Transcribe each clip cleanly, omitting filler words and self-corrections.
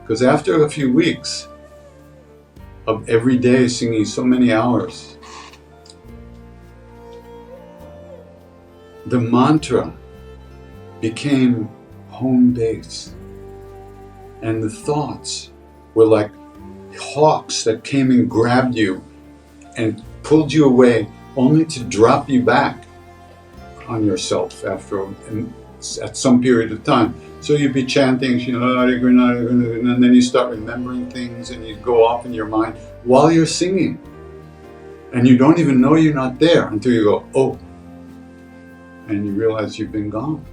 Because after a few weeks of every day singing so many hours, the mantra became home base. And the thoughts were like hawks that came and grabbed you and pulled you away, only to drop you back on yourself at some period of time. So you'd be chanting, and then you start remembering things and you go off in your mind while you're singing. And you don't even know you're not there until you go, oh, and you realize you've been gone.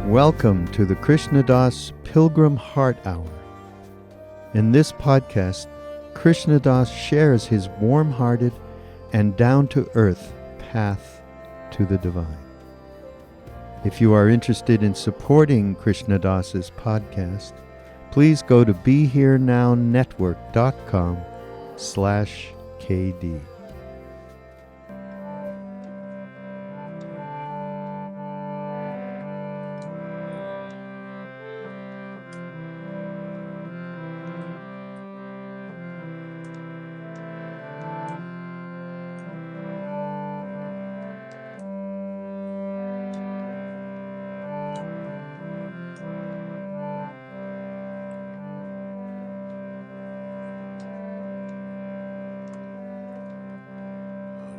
Welcome to the Krishnadas Pilgrim Heart Hour. In this podcast, Krishnadas shares his warm-hearted and down-to-earth path to the divine. If you are interested in supporting Krishnadas's podcast, please go to BeHereNowNetwork.com/KD.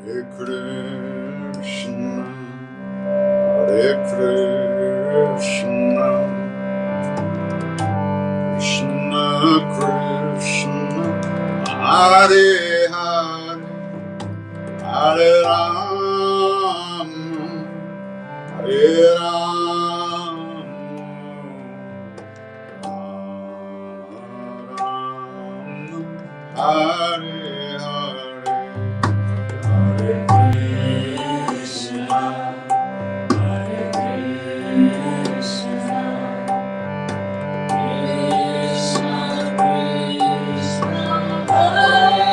Hare Krishna, Hare Krishna, Krishna Krishna, Hare Hare, Hare Rama, Hare Rama, Rama Rama, Hare Krishna, Hare Hare,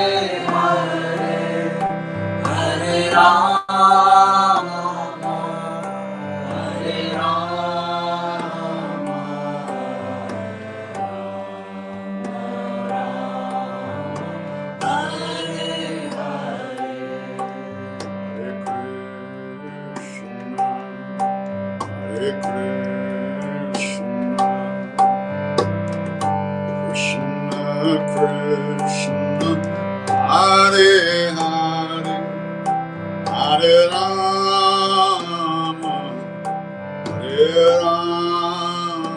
Hare Rama, Hare Rama, Rama Rama, Hare Hare, Hare Krishna, Hare Krishna. Krishna Krishna, Hare Hare, Hare Rama, Hare Rama,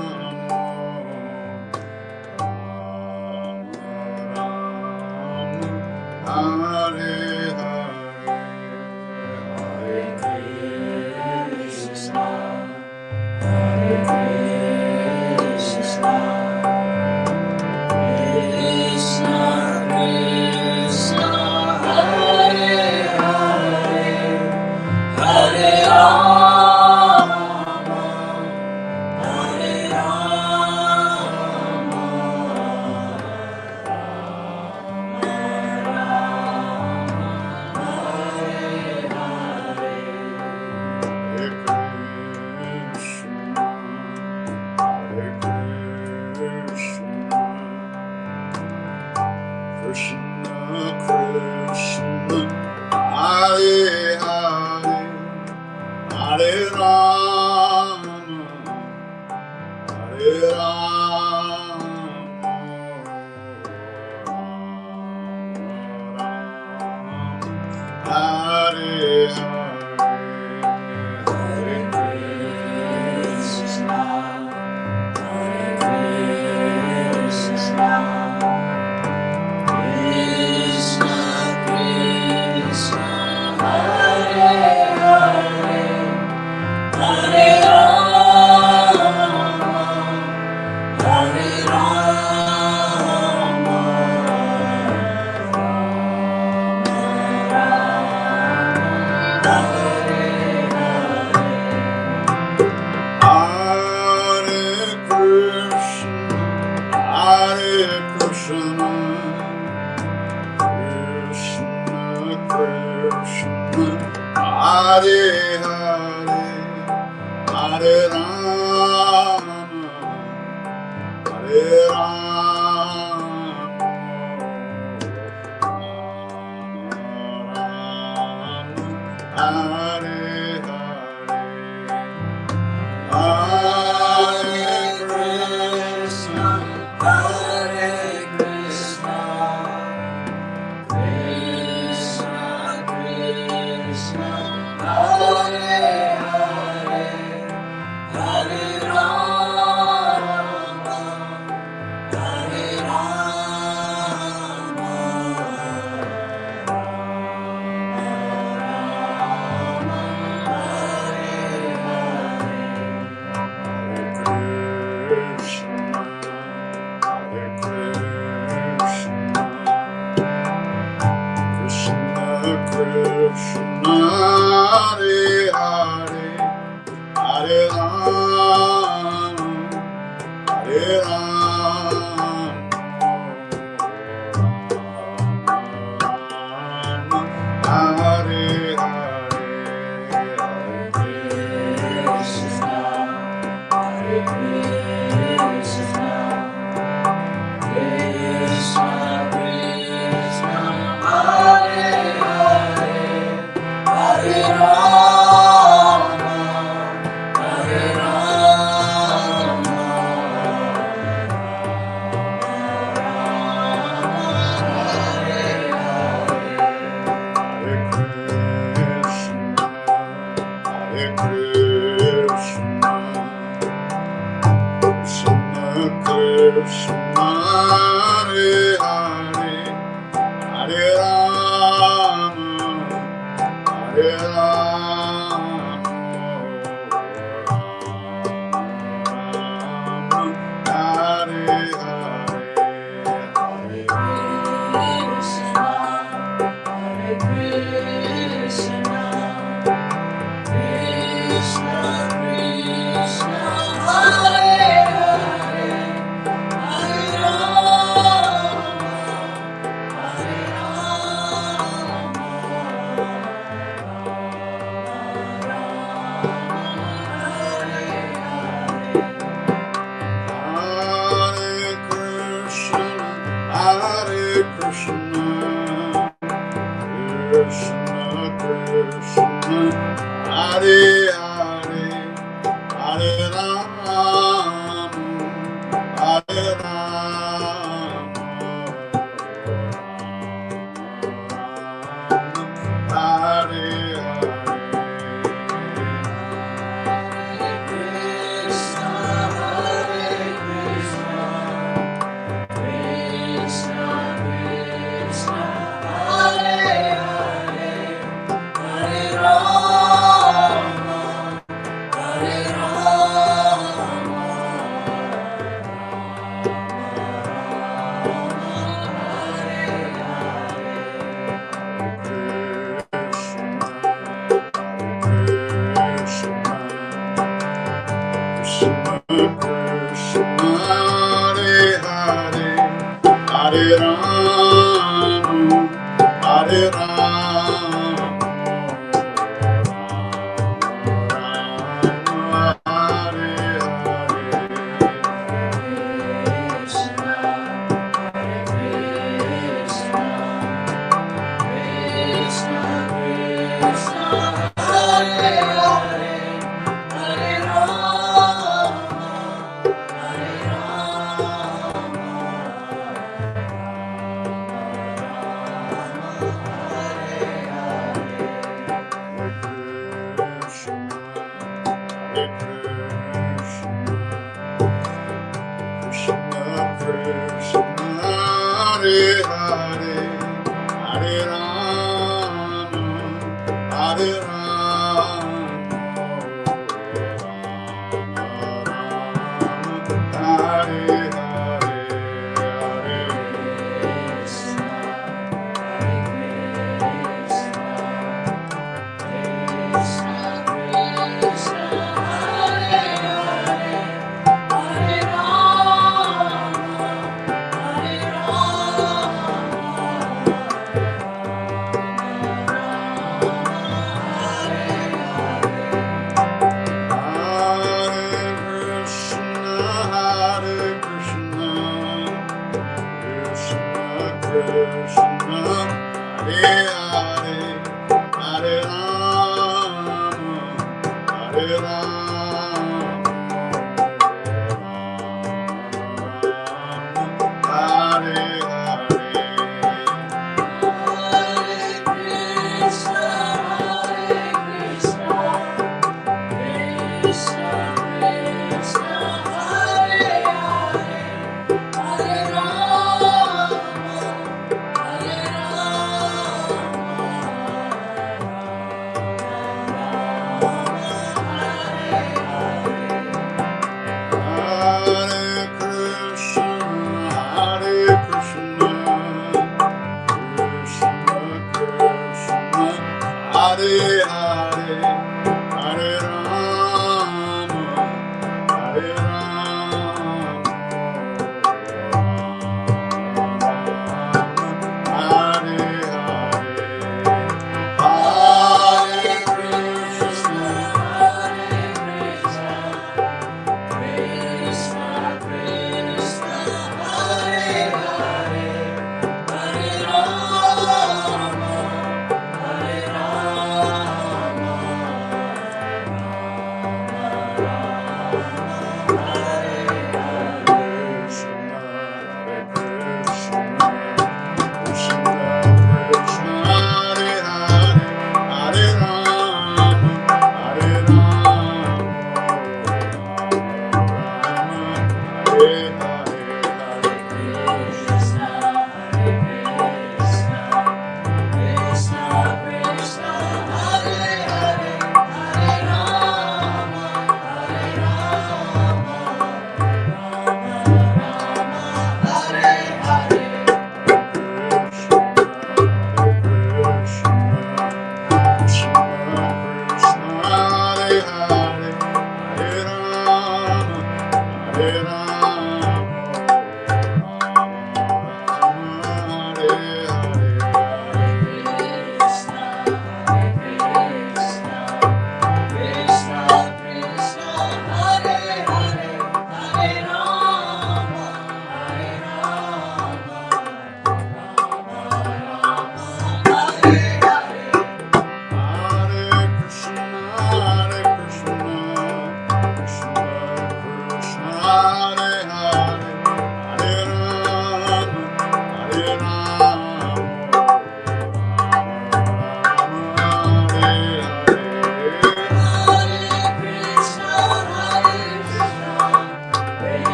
Hare Hare, Hare Krishna, Hare Krishna. Hare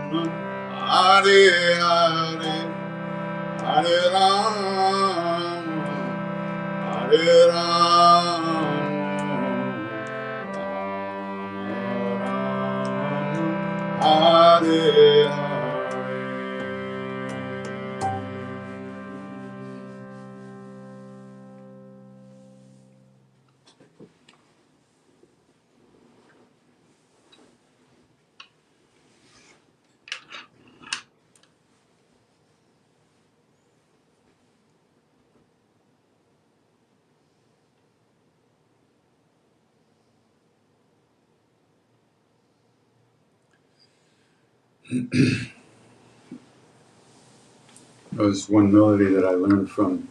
Hare Hare, Hare Ram, Hare Ram, Hare Hare. There was one melody that I learned from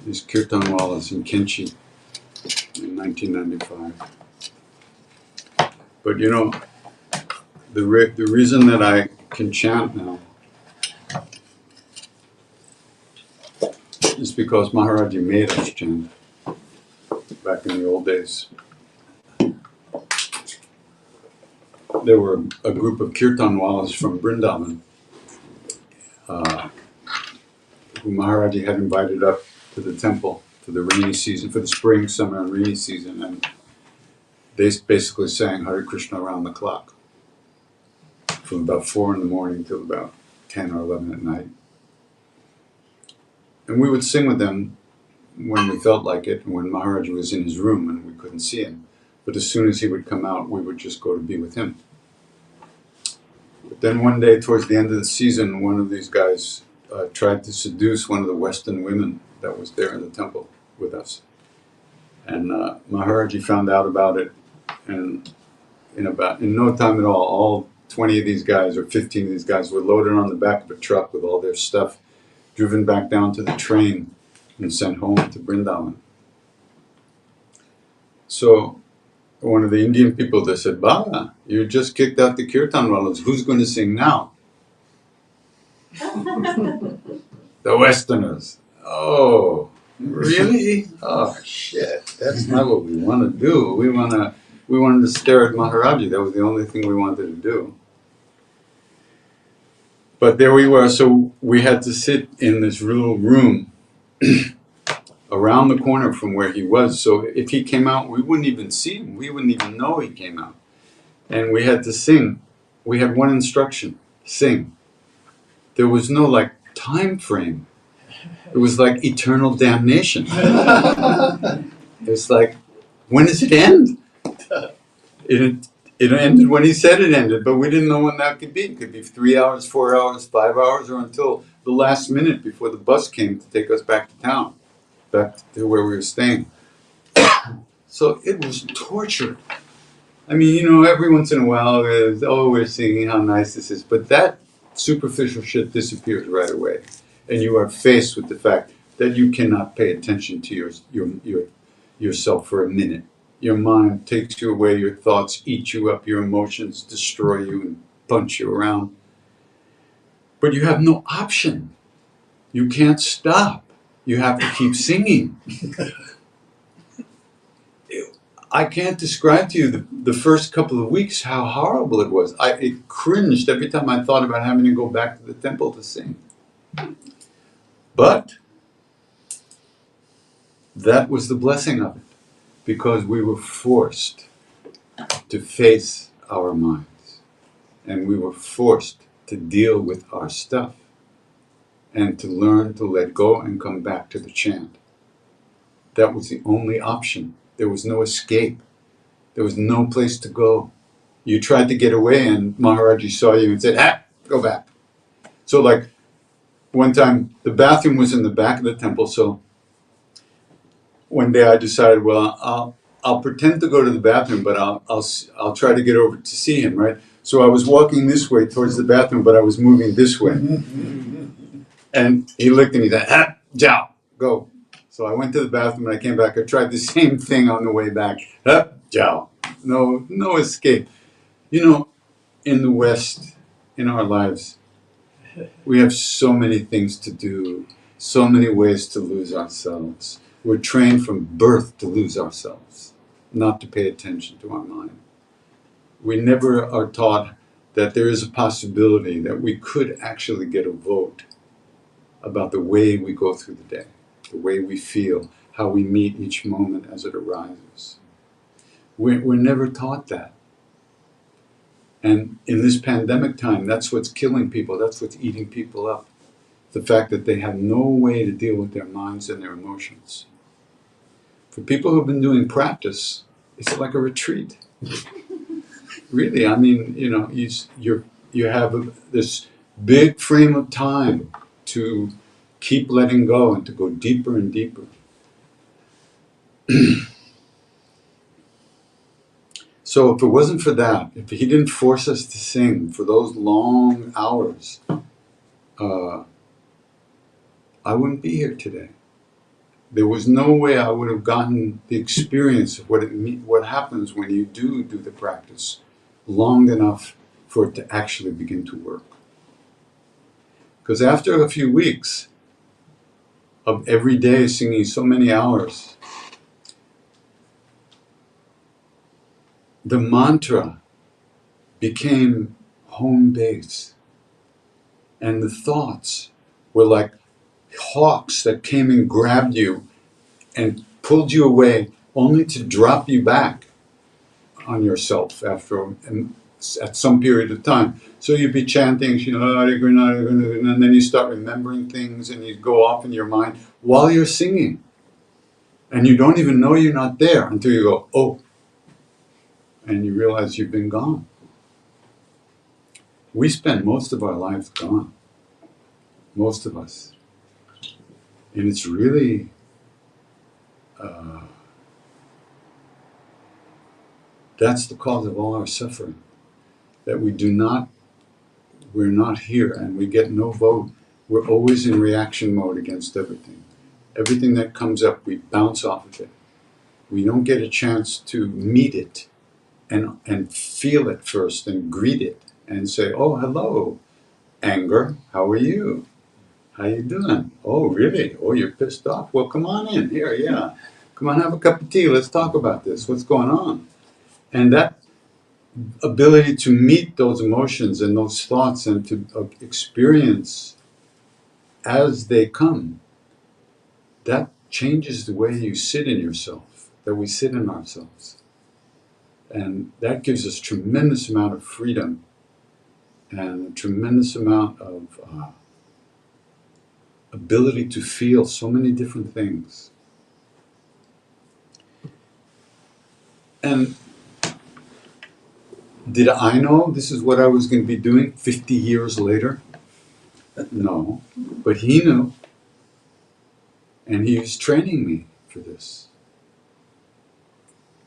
these kirtan wallas in Kenchi in 1995. But you know, the reason that I can chant now is because Maharaj-ji made us chant back in the old days. There were a group of kirtan wallas from Vrindavan who Maharaj-ji had invited up to the temple for the rainy season, for the spring, summer, and rainy season, and they basically sang Hare Krishna around the clock from about 4 in the morning till about 10 or 11 at night. And we would sing with them when we felt like it, when Maharaj was in his room and we couldn't see him. But as soon as he would come out, we would just go to be with him. But then one day, towards the end of the season, one of these guys tried to seduce one of the Western women that was there in the temple with us. And Maharaj-ji found out about it, and in no time at all 20 of these guys or 15 of these guys were loaded on the back of a truck with all their stuff, driven back down to the train and sent home to Vrindavan. So one of the Indian people, they said, "Baba, you just kicked out the kirtan wallas. Who's going to sing now?" The Westerners. Oh, really? Oh, shit. That's not what we want to do. We wanted to stare at Maharaj-ji. That was the only thing we wanted to do. But there we were. So we had to sit in this little room around the corner from where he was. So if he came out, we wouldn't even see him. We wouldn't even know he came out. And we had to sing. We had one instruction: sing. There was no time frame. It was like eternal damnation. It was like, when does it end? It ended when he said it ended, but we didn't know when that could be. It could be 3 hours, 4 hours, 5 hours, or until the last minute before the bus came to take us back to town, back to where we were staying. So it was torture. I mean, every once in a while, we're singing how nice this is, but that superficial shit disappears right away, and you are faced with the fact that you cannot pay attention to yourself for a minute. Your mind takes you away, your thoughts eat you up, your emotions destroy you and punch you around. But you have no option. You can't stop. You have to keep singing. I can't describe to you the first couple of weeks how horrible it was. It cringed every time I thought about having to go back to the temple to sing. But that was the blessing of it, because we were forced to face our minds, and we were forced to deal with our stuff and to learn to let go and come back to the chant. That was the only option. There was no escape. There was no place to go. You tried to get away and Maharaj-ji saw you and said, go back. So one time the bathroom was in the back of the temple, so one day I decided, well, I'll pretend to go to the bathroom, but I'll try to get over to see him, right? So I was walking this way towards the bathroom, but I was moving this way. And he looked at me and said, Jao, go. So I went to the bathroom and I came back. I tried the same thing on the way back. Jao. No escape. In the West, in our lives, we have so many things to do, so many ways to lose ourselves. We're trained from birth to lose ourselves, not to pay attention to our mind. We never are taught that there is a possibility that we could actually get a vote about the way we go through the day, the way we feel, how we meet each moment as it arises. We're never taught that. And in this pandemic time, that's what's killing people, that's what's eating people up. The fact that they have no way to deal with their minds and their emotions. For people who've been doing practice, it's like a retreat. Really, I mean, you know, you have this big frame of time to keep letting go and to go deeper and deeper. So if it wasn't for that, if he didn't force us to sing for those long hours, I wouldn't be here today. There was no way I would have gotten the experience of what happens when you do the practice long enough for it to actually begin to work. Because after a few weeks of every day singing so many hours, the mantra became home base. And the thoughts were like hawks that came and grabbed you and pulled you away, only to drop you back on yourself at some period of time. So you'd be chanting, and then you start remembering things and you go off in your mind while you're singing. And you don't even know you're not there until you go, oh, and you realize you've been gone. We spend most of our lives gone. Most of us. And it's really that's the cause of all our suffering. That we're not here and we get no vote. We're always in reaction mode against everything. Everything that comes up, we bounce off of it. We don't get a chance to meet it and feel it first and greet it and say, oh, hello, anger, how are you? How you doing? Oh, really? Oh, you're pissed off? Well, come on in here, yeah. Come on, have a cup of tea. Let's talk about this. What's going on? And that ability to meet those emotions and those thoughts and to experience as they come, that changes the way you sit in yourself, that we sit in ourselves. And that gives us tremendous amount of freedom and a tremendous amount of ability to feel so many different things. And did I know this is what I was going to be doing 50 years later? No, but he knew. And he was training me for this.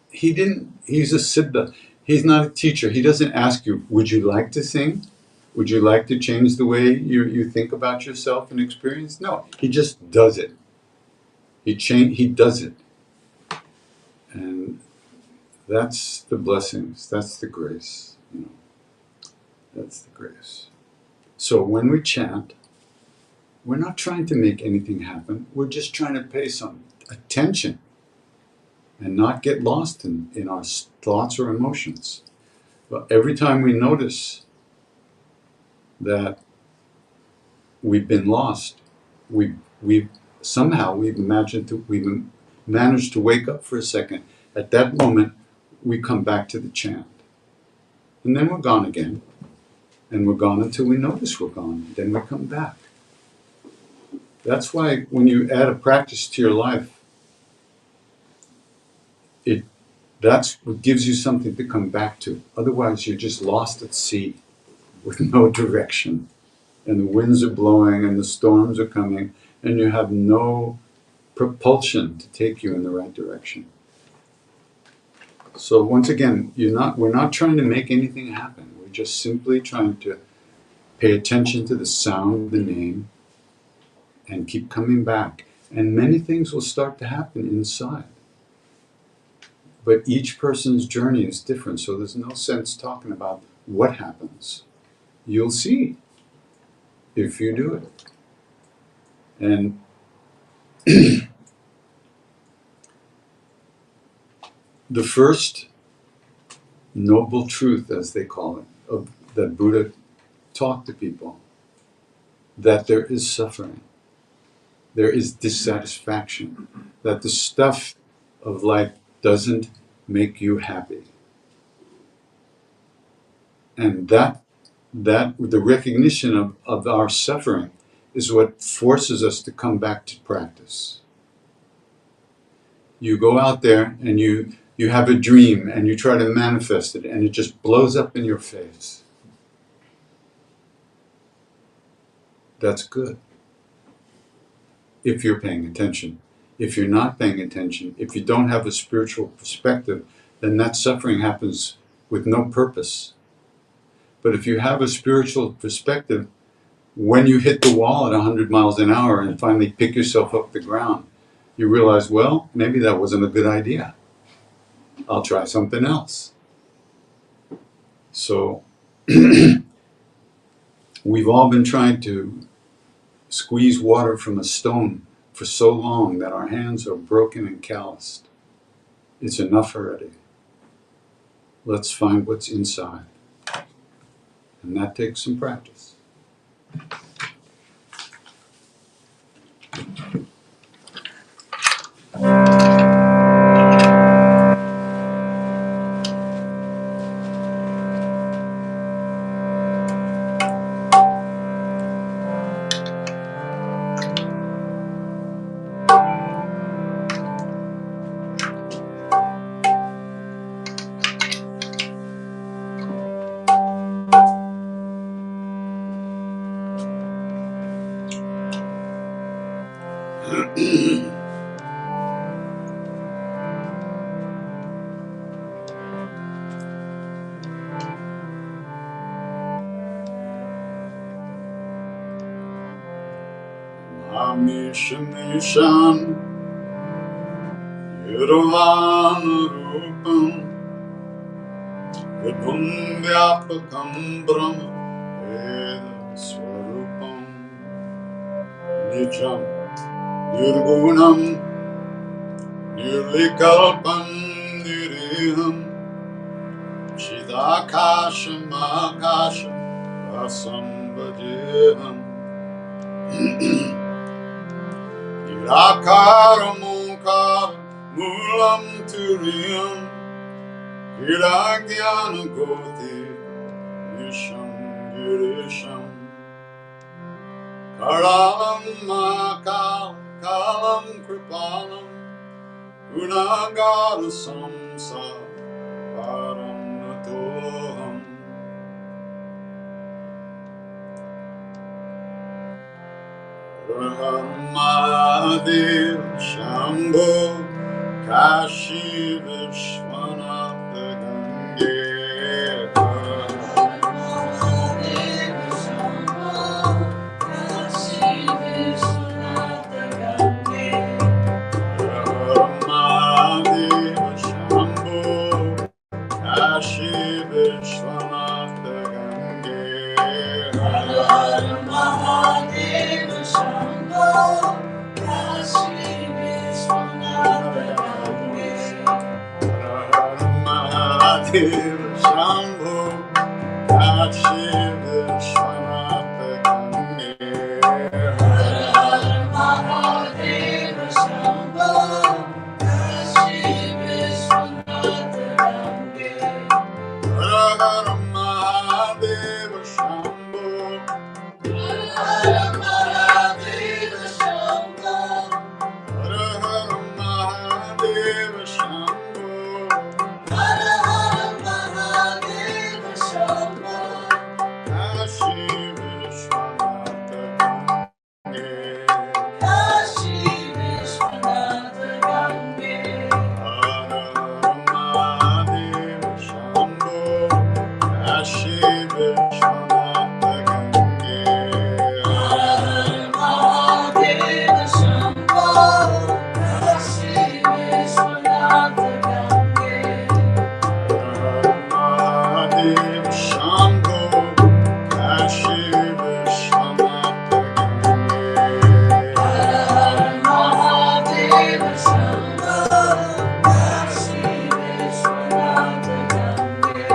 He's a siddha. He's not a teacher. He doesn't ask you, would you like to sing? Would you like to change the way you think about yourself and experience? No, he just does it. He does it. And that's the blessings. That's the grace. You know, that's the grace. So when we chant, we're not trying to make anything happen. We're just trying to pay some attention and not get lost in our thoughts or emotions. But every time we notice that we've been lost, we've managed to wake up for a second. At that moment, we come back to the chant. And then we're gone again. And we're gone until we notice we're gone. Then we come back. That's why when you add a practice to your life, that's what gives you something to come back to. Otherwise, you're just lost at sea with no direction. And the winds are blowing and the storms are coming, and you have no propulsion to take you in the right direction. So once again, we're not trying to make anything happen. We're just simply trying to pay attention to the sound of the name and keep coming back. And many things will start to happen inside. But each person's journey is different, so there's no sense talking about what happens. You'll see if you do it. And the first noble truth, as they call it, that Buddha taught to people, that there is suffering, there is dissatisfaction, that the stuff of life doesn't make you happy. And that the recognition of our suffering is what forces us to come back to practice. You go out there and you have a dream and you try to manifest it and it just blows up in your face. That's good, if you're paying attention. If you're not paying attention, if you don't have a spiritual perspective, then that suffering happens with no purpose. But if you have a spiritual perspective, when you hit the wall at 100 miles an hour and finally pick yourself up the ground, you realize, well, maybe that wasn't a good idea. I'll try something else. So we've all been trying to squeeze water from a stone for so long that our hands are broken and calloused. It's enough already. Let's find what's inside. And that takes some practice. Amishan Yurvan Rupam Vibhum Vyapakam Brahma Veda Swarupam Nijam Nirgunam Nirvikalpam Niriham Chidakasham Akasham Rasam Vajeham Nirakaram Omkar Mulam Turiyam Hiragyana Goti Nisham Girisham Karalam Makal Kalam Kripalam Gunagara Samsa Param Natoham Mahadev Shambho Kashi Vishwanath Gange Mahadev Shambho Kashi Vishwanath Gange Mahadev Shambho Kashi Vishwanath Gange Mahadev Shambho Kashi Vishwanath Gange Mahadev Shambho Kashi Vishwanath Gange Mahadev Shambho Kashi Vishwanath Gange Mahadev Shambho Mahadev Shambho Mahadev Shambho Mahadev Shambho Kashi Vishwanath Gange Kashi Vishwanath Gange Mahadev Shambho Kashi Vishwanath Gange Mahadev Shambho Kashi Vishwanath Gange Mahadev Shambho Kashi Vishwanath Gange Mahadev Shambho Kashi Vishwanath Gange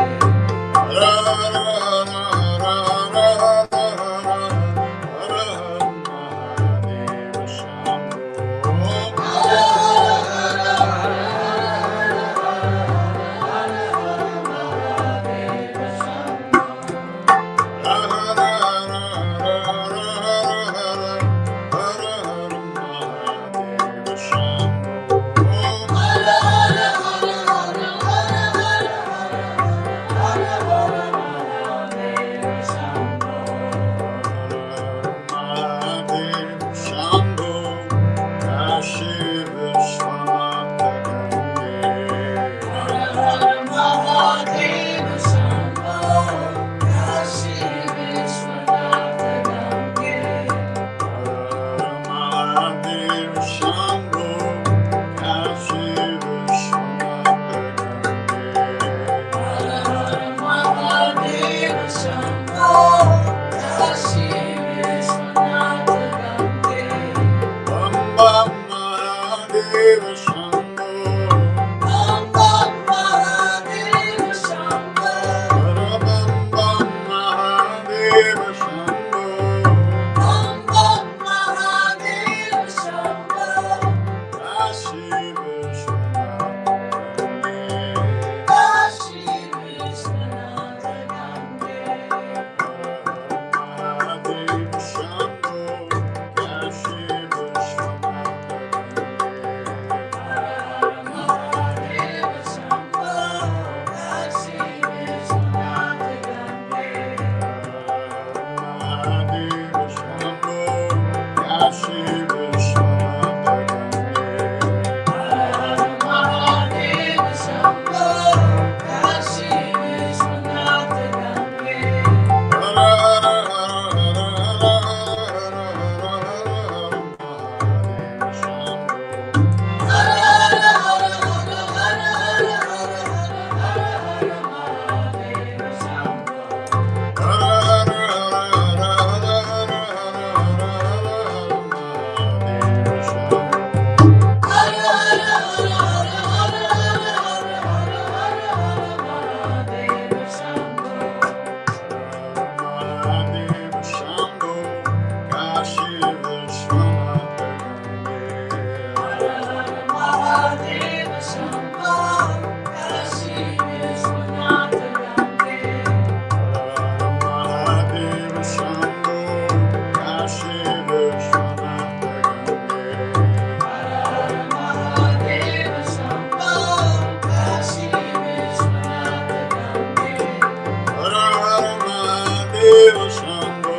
Shambho.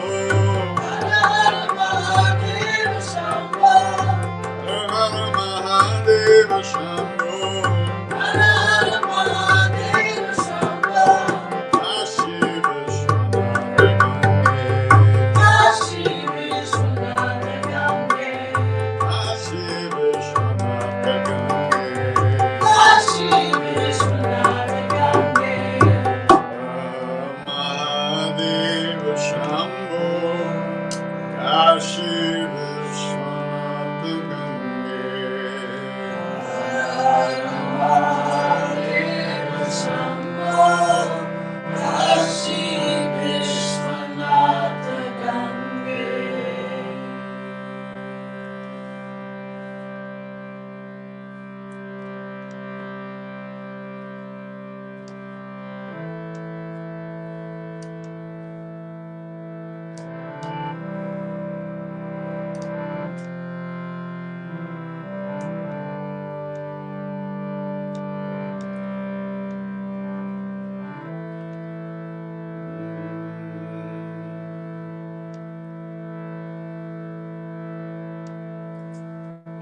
Har Har Mahadeva Shambho. Har Har Mahadeva Shambho. Har Har Mahadeva Shambho. Kashi Vishwanath Gange. Kashi Vishwanath Gange. Kashi Vishwanath Gange. Kashi Vishwanath Gange. Mahadeva Shambho. Kashi Vishwanath Gange. Mahadeva Shambho. Kashi Vishwanath Gange.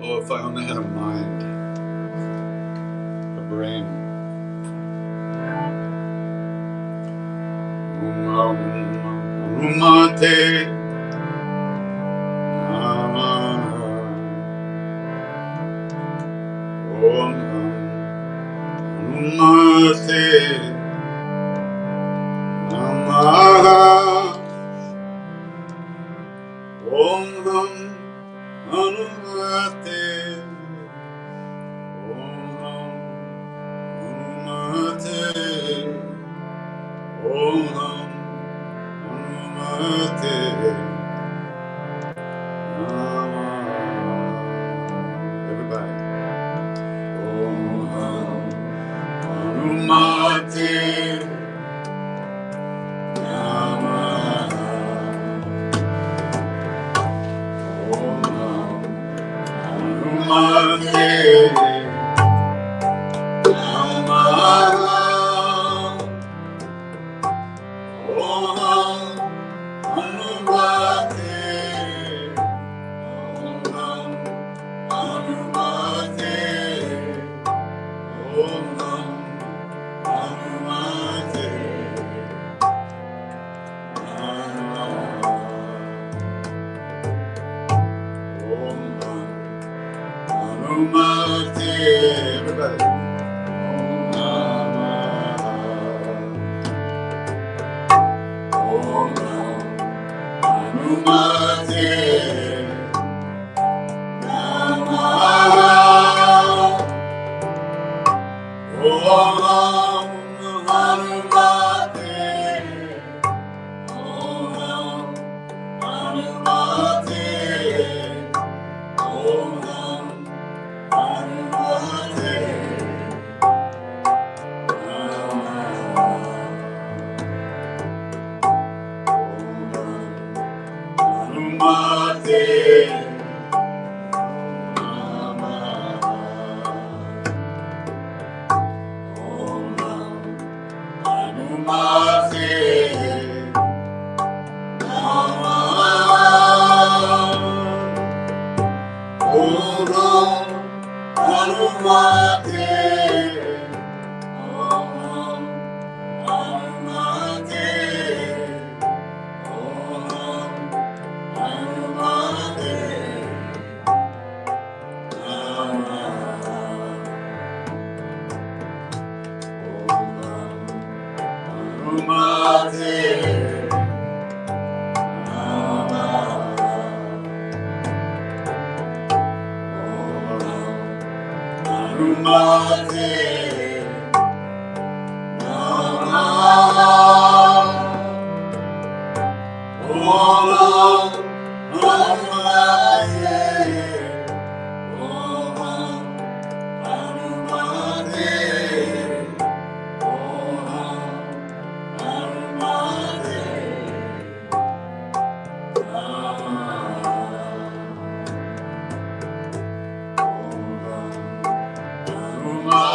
Oh, if I only had a mind, a brain. Hanumate Namaha. Om Hanumate Namaha. Om Hanumate. Om Hanumate. Om Hanumate Namaha. Everybody. Om Hanumate Namaha. Om Hanumate Namaha. Om Hanumate. Om Hanumate. Om Hanumate Namaha. Om Hanumate. Everybody. Namaha. Om Hanumate Namaha. Om Hanumate. Om Hanumate. Om Hanumate Namaha. Hanumate Namaha. Om Hanumate Namaha. Om Hanumate. Om Hanumate. Om Hanumate Namaha. Om Hanumate Namaha. Om Hanumate Namaha. Om Hanumate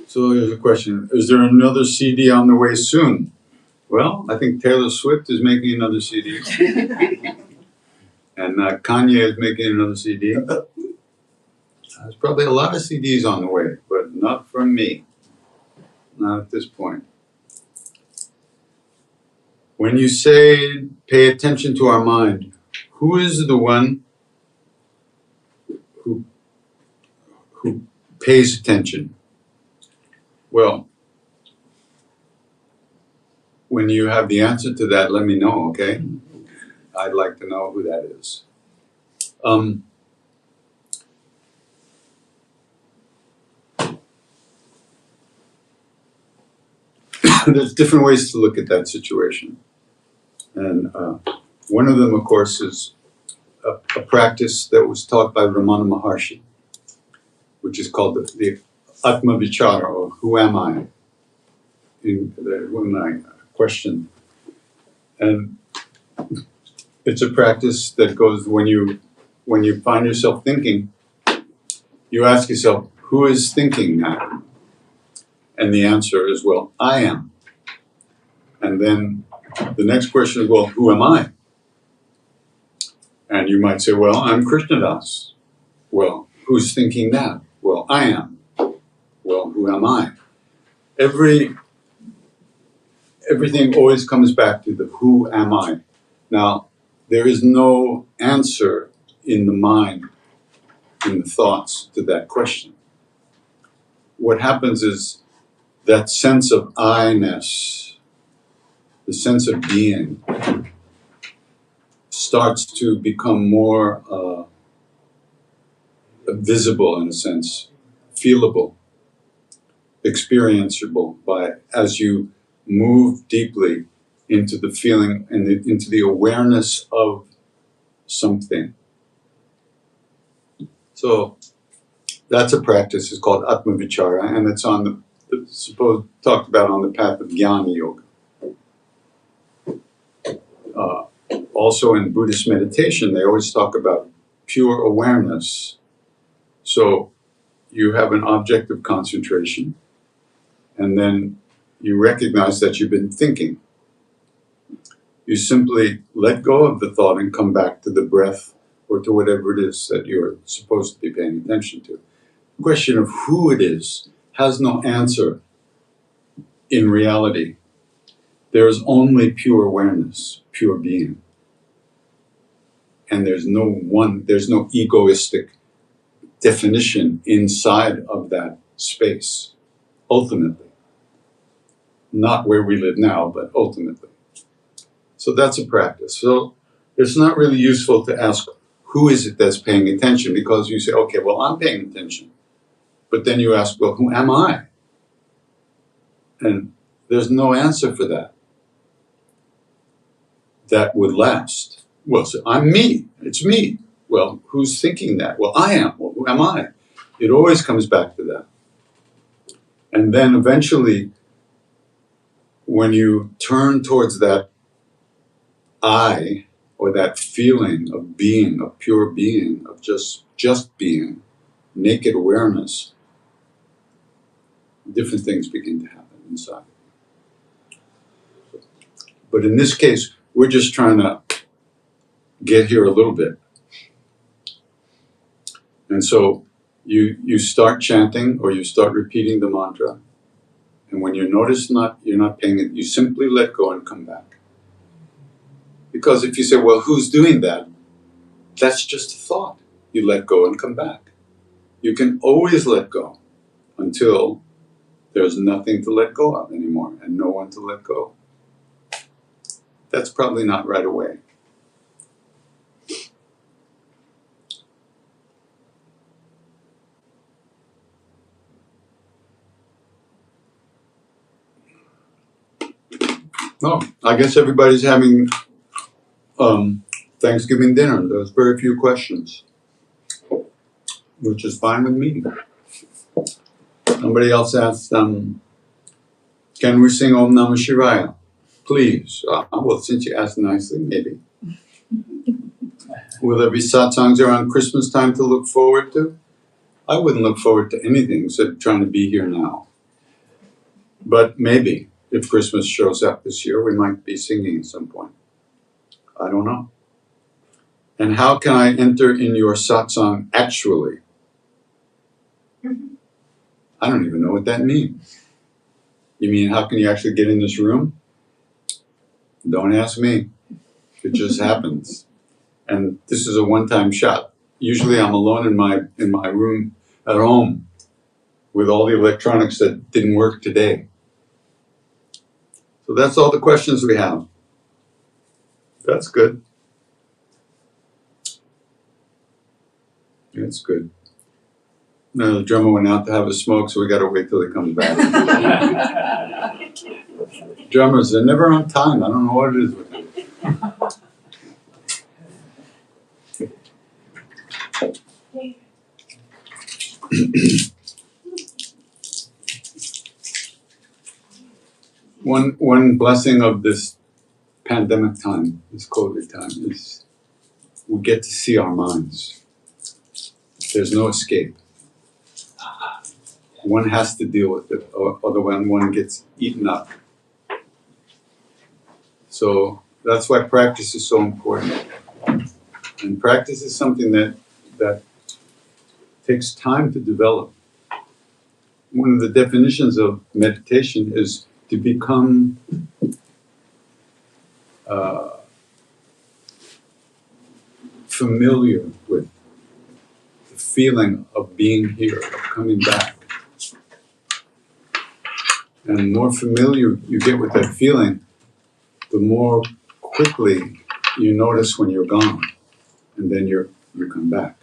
So here's a question. Is there another CD on the way soon? Well, I think Taylor Swift is making another CD. And Kanye is making another CD. There's probably a lot of CDs on the way, but not from me. Not at this point. When you say pay attention to our mind, who is the one who pays attention? Well, when you have the answer to that, let me know, okay? I'd like to know who that is. There's different ways to look at that situation. And one of them, of course, is a practice that was taught by Ramana Maharshi, which is called the Atma Vichara, or who am I? Who am I? Question. And it's a practice that goes when you find yourself thinking, you ask yourself, who is thinking now? And the answer is, well, I am. And then the next question is, well, who am I? And you might say, well, I'm Krishnadas. Well, who's thinking that? Well, I am. Well, who am I? Everything always comes back to the who am I. Now, there is no answer in the mind, in the thoughts to that question. What happens is that sense of I-ness, the sense of being, starts to become more visible in a sense, feelable, experienceable as you move deeply into the feeling and into the awareness of something. So that's a practice. It's called Atma Vichara, and it's on talked about on the path of Jnana Yoga. Also in Buddhist meditation, they always talk about pure awareness. So you have an object of concentration, and then you recognize that you've been thinking. You simply let go of the thought and come back to the breath or to whatever it is that you're supposed to be paying attention to. The question of who it is has no answer in reality. There is only pure awareness, pure being. And there's no egoistic definition inside of that space, ultimately. Not where we live now, but ultimately. So that's a practice. So it's not really useful to ask, who is it that's paying attention? Because you say, okay, well, I'm paying attention. But then you ask, well, who am I? And there's no answer for that. That would last. Well, so I'm me. It's me. Well, who's thinking that? Well, I am. Well, who am I? It always comes back to that. And then eventually, when you turn towards that I, or that feeling of being, of pure being, of just being, naked awareness, different things begin to happen inside. But in this case, we're just trying to get here a little bit. And so you start chanting or you start repeating the mantra. And when you notice you're not paying it, you simply let go and come back. Because if you say, well, who's doing that? That's just a thought. You let go and come back. You can always let go until there's nothing to let go of anymore and no one to let go. That's probably not right away. Oh, I guess everybody's having Thanksgiving dinner. There's very few questions, which is fine with me. Somebody else asked, can we sing Om Namah Shivaya? Please. Well, since you asked nicely, maybe. Will there be satsangs around Christmas time to look forward to? I wouldn't look forward to anything except trying to be here now. But maybe, if Christmas shows up this year, we might be singing at some point. I don't know. And how can I enter in your satsang actually? I don't even know what that means. You mean, how can you actually get in this room? Don't ask me. It just happens. And this is a one-time shot. Usually I'm alone in my room at home with all the electronics that didn't work today. So that's all the questions we have. That's good. That's good. No, the drummer went out to have a smoke, so we got to wait till he comes back. Drummers, they're never on time. I don't know what it is with them. One blessing of this pandemic time, this COVID time, is we get to see our minds. There's no escape. One has to deal with it, or otherwise one gets eaten up. So that's why practice is so important. And practice is something that takes time to develop. One of the definitions of meditation is to become familiar with the feeling of being here, of coming back. And the more familiar you get with that feeling, the more quickly you notice when you're gone, and then you come back.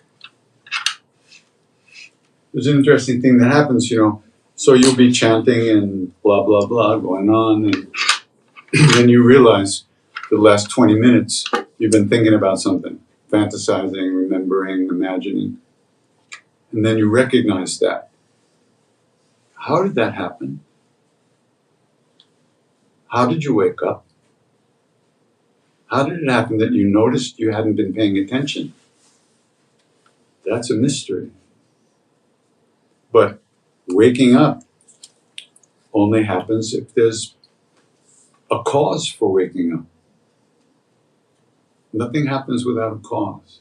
There's an interesting thing that happens, so you'll be chanting and blah, blah, blah going on, and then you realize the last 20 minutes you've been thinking about something, fantasizing, remembering, imagining, and then you recognize that. How did that happen? How did you wake up? How did it happen that you noticed you hadn't been paying attention? That's a mystery. But waking up only happens if there's a cause for waking up. Nothing happens without a cause.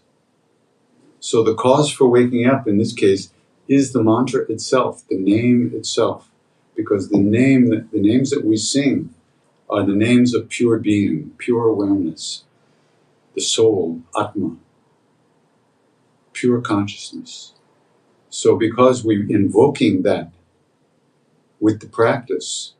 So the cause for waking up in this case is the mantra itself, the name itself. Because the names that we sing are the names of pure being, pure awareness, the soul, Atma, pure consciousness. So because we're invoking that with the practice,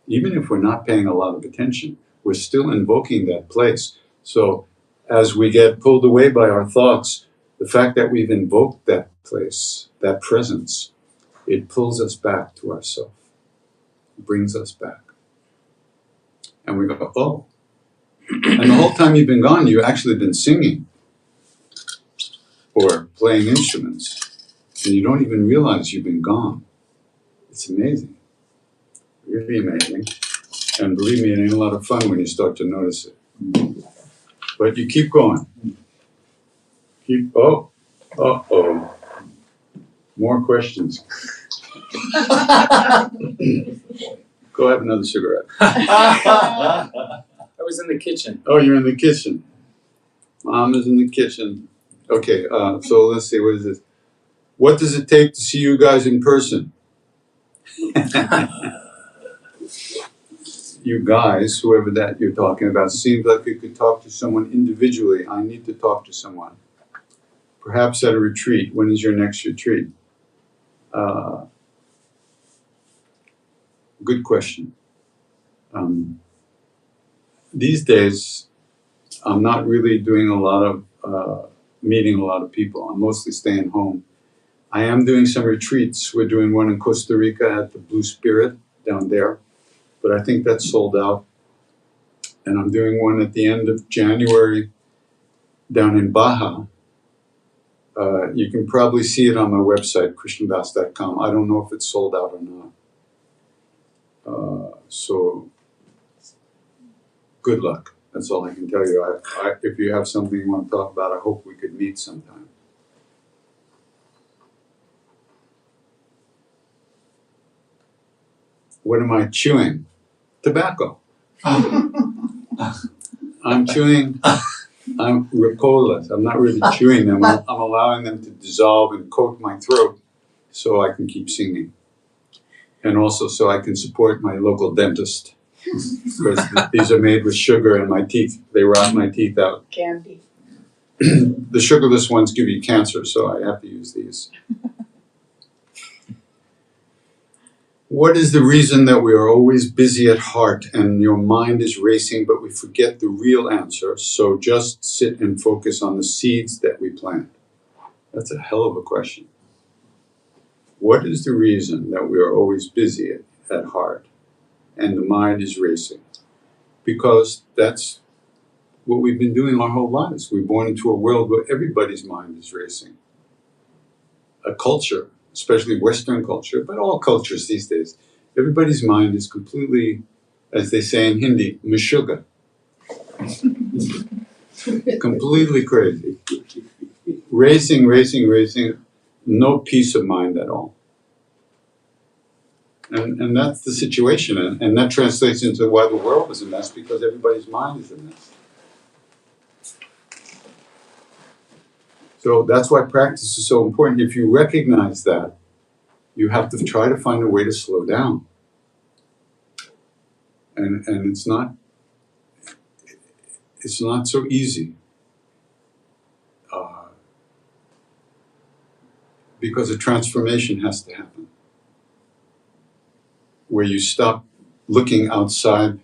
even if we're not paying a lot of attention, we're still invoking that place. So as we get pulled away by our thoughts, the fact that we've invoked that place, that presence, it pulls us back to ourself, brings us back. And we go, oh. And the whole time you've been gone, you've actually been singing or playing instruments. And you don't even realize you've been gone. It's amazing. Really amazing. And believe me, it ain't a lot of fun when you start to notice it. But you keep going. Uh-oh. More questions. Go have another cigarette. I was in the kitchen. Oh, you're in the kitchen. Mom is in the kitchen. Okay, so let's see, what is this? What does it take to see you guys in person? You guys, whoever that you're talking about, seems like you could talk to someone individually. I need to talk to someone. Perhaps at a retreat. When is your next retreat? Good question. These days, I'm not really doing a lot of meeting a lot of people. I'm mostly staying home. I am doing some retreats. We're doing one in Costa Rica at the Blue Spirit down there, but I think that's sold out. And I'm doing one at the end of January down in Baja. You can probably see it on my website, krishnadas.com. I don't know if it's sold out or not. So good luck. That's all I can tell you. If you have something you want to talk about, I hope we could meet sometime. What am I chewing? Tobacco. I'm chewing. I'm Ricolas. I'm not really chewing them. I'm allowing them to dissolve and coat my throat so I can keep singing. And also so I can support my local dentist. Because these are made with sugar and my teeth, they rot my teeth out. Candy. The sugarless ones give you cancer, so I have to use these. What is the reason that we are always busy at heart and your mind is racing, but we forget the real answer? So just sit and focus on the seeds that we plant. That's a hell of a question. What is the reason that we are always busy at heart and the mind is racing? Because that's what we've been doing our whole lives. We're born into a world where everybody's mind is racing. A culture, especially Western culture, but all cultures these days, everybody's mind is completely, as they say in Hindi, mishuga. Completely crazy. Racing, no peace of mind at all. And that's the situation, and that translates into why the world is a mess, because everybody's mind is a mess. So that's why practice is so important. If you recognize that, you have to try to find a way to slow down. And it's not so easy. Because a transformation has to happen. Where you stop looking outside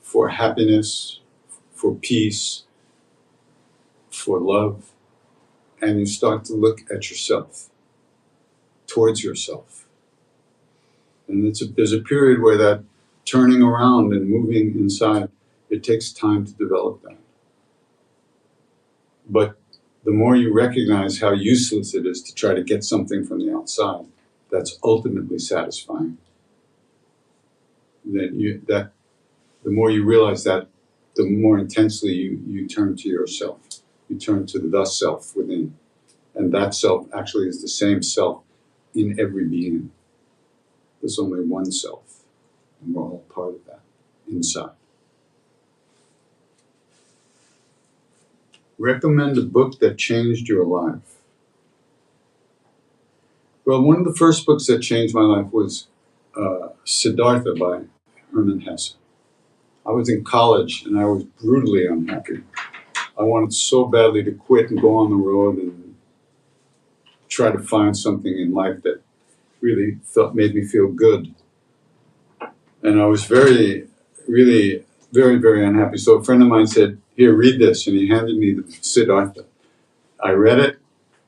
for happiness, for peace, for love, and you start to look at yourself, towards yourself. And there's a period where that turning around and moving inside, it takes time to develop that. But the more you recognize how useless it is to try to get something from the outside, that's ultimately satisfying. The more you realize that, the more intensely you turn to yourself. You turn to the self within. And that self actually is the same self in every being. There's only one self, and we're all part of that inside. Recommend a book that changed your life. Well, one of the first books that changed my life was Siddhartha by Hermann Hesse. I was in college and I was brutally unhappy. I wanted so badly to quit and go on the road and try to find something in life that really made me feel good. And I was very unhappy. So a friend of mine said, "Here, read this," and he handed me the Siddhartha. I read it,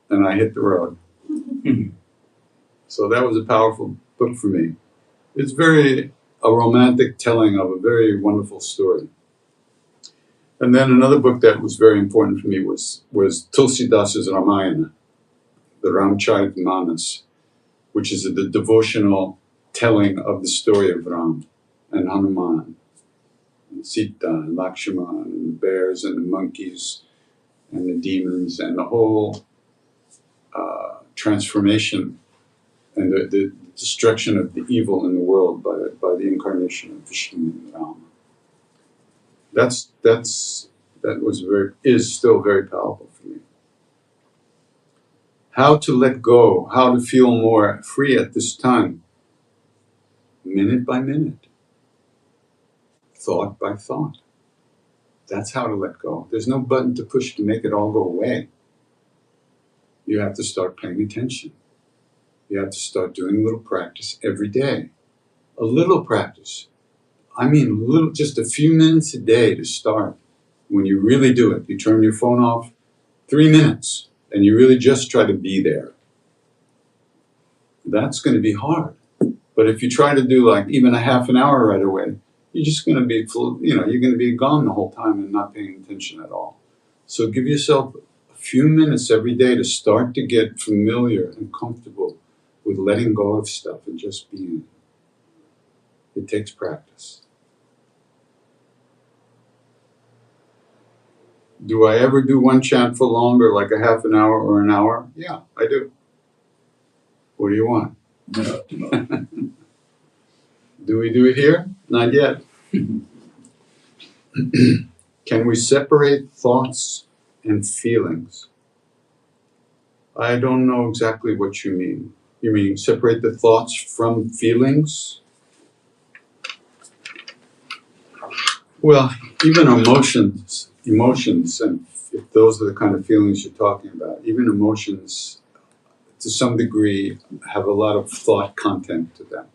and I hit the road. So that was a powerful book for me. It's a romantic telling of a very wonderful story. And then another book that was very important for me was Tulsidasa's Ramayana, the Ramcharitmanas, which is the devotional telling of the story of Ram and Hanuman, and Sita and Lakshmana and the bears and the monkeys and the demons and the whole transformation and the destruction of the evil in the world by the incarnation of Vishnu and Rama. Is still very powerful for me. How to let go, how to feel more free at this time, minute by minute, thought by thought. That's how to let go. There's no button to push to make it all go away. You have to start paying attention. You have to start doing a little practice every day. A little practice. I mean, just a few minutes a day to start. When you really do it, you turn your phone off, 3 minutes, and you really just try to be there. That's going to be hard. But if you try to do like even a half an hour right away, you're just going to be you're going to be gone the whole time and not paying attention at all. So give yourself a few minutes every day to start to get familiar and comfortable with letting go of stuff and just being. It takes practice. Do I ever do one chant for longer, like a half an hour or an hour? Yeah, I do. What do you want? No. Do we do it here? Not yet. Can we separate thoughts and feelings? I don't know exactly what you mean. You mean separate the thoughts from feelings? Well, even emotions, and if those are the kind of feelings you're talking about, even emotions, to some degree, have a lot of thought content to them.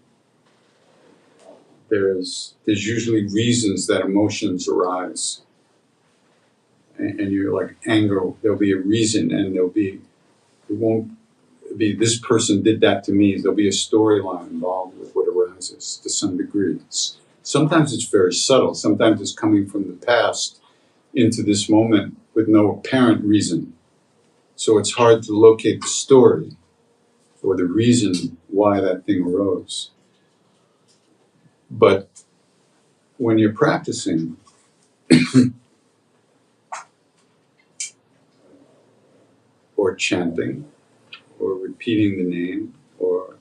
There's usually reasons that emotions arise. And you're like anger, there'll be a reason, and it won't be this person did that to me. There'll be a storyline involved with what arises to some degree. Sometimes it's very subtle. Sometimes it's coming from the past into this moment with no apparent reason. So it's hard to locate the story or the reason why that thing arose. But when you're practicing, or chanting, or repeating the name, or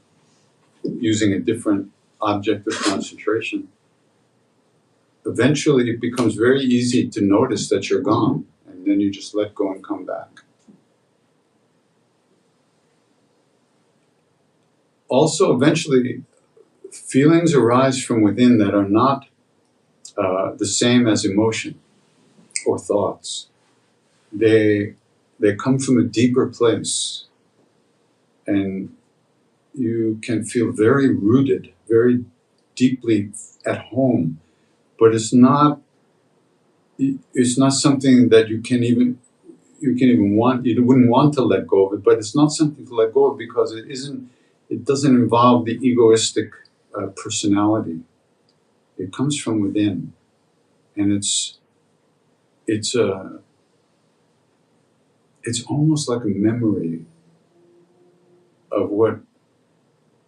using a different object of concentration, eventually it becomes very easy to notice that you're gone, and then you just let go and come back. Also, eventually, feelings arise from within that are not the same as emotion or thoughts. They come from a deeper place, and you can feel very rooted, very deeply at home. But it's not something that you wouldn't want to let go of it, but it's not something to let go of because it doesn't involve the egoistic personality. It comes from within, and it's almost like a memory of what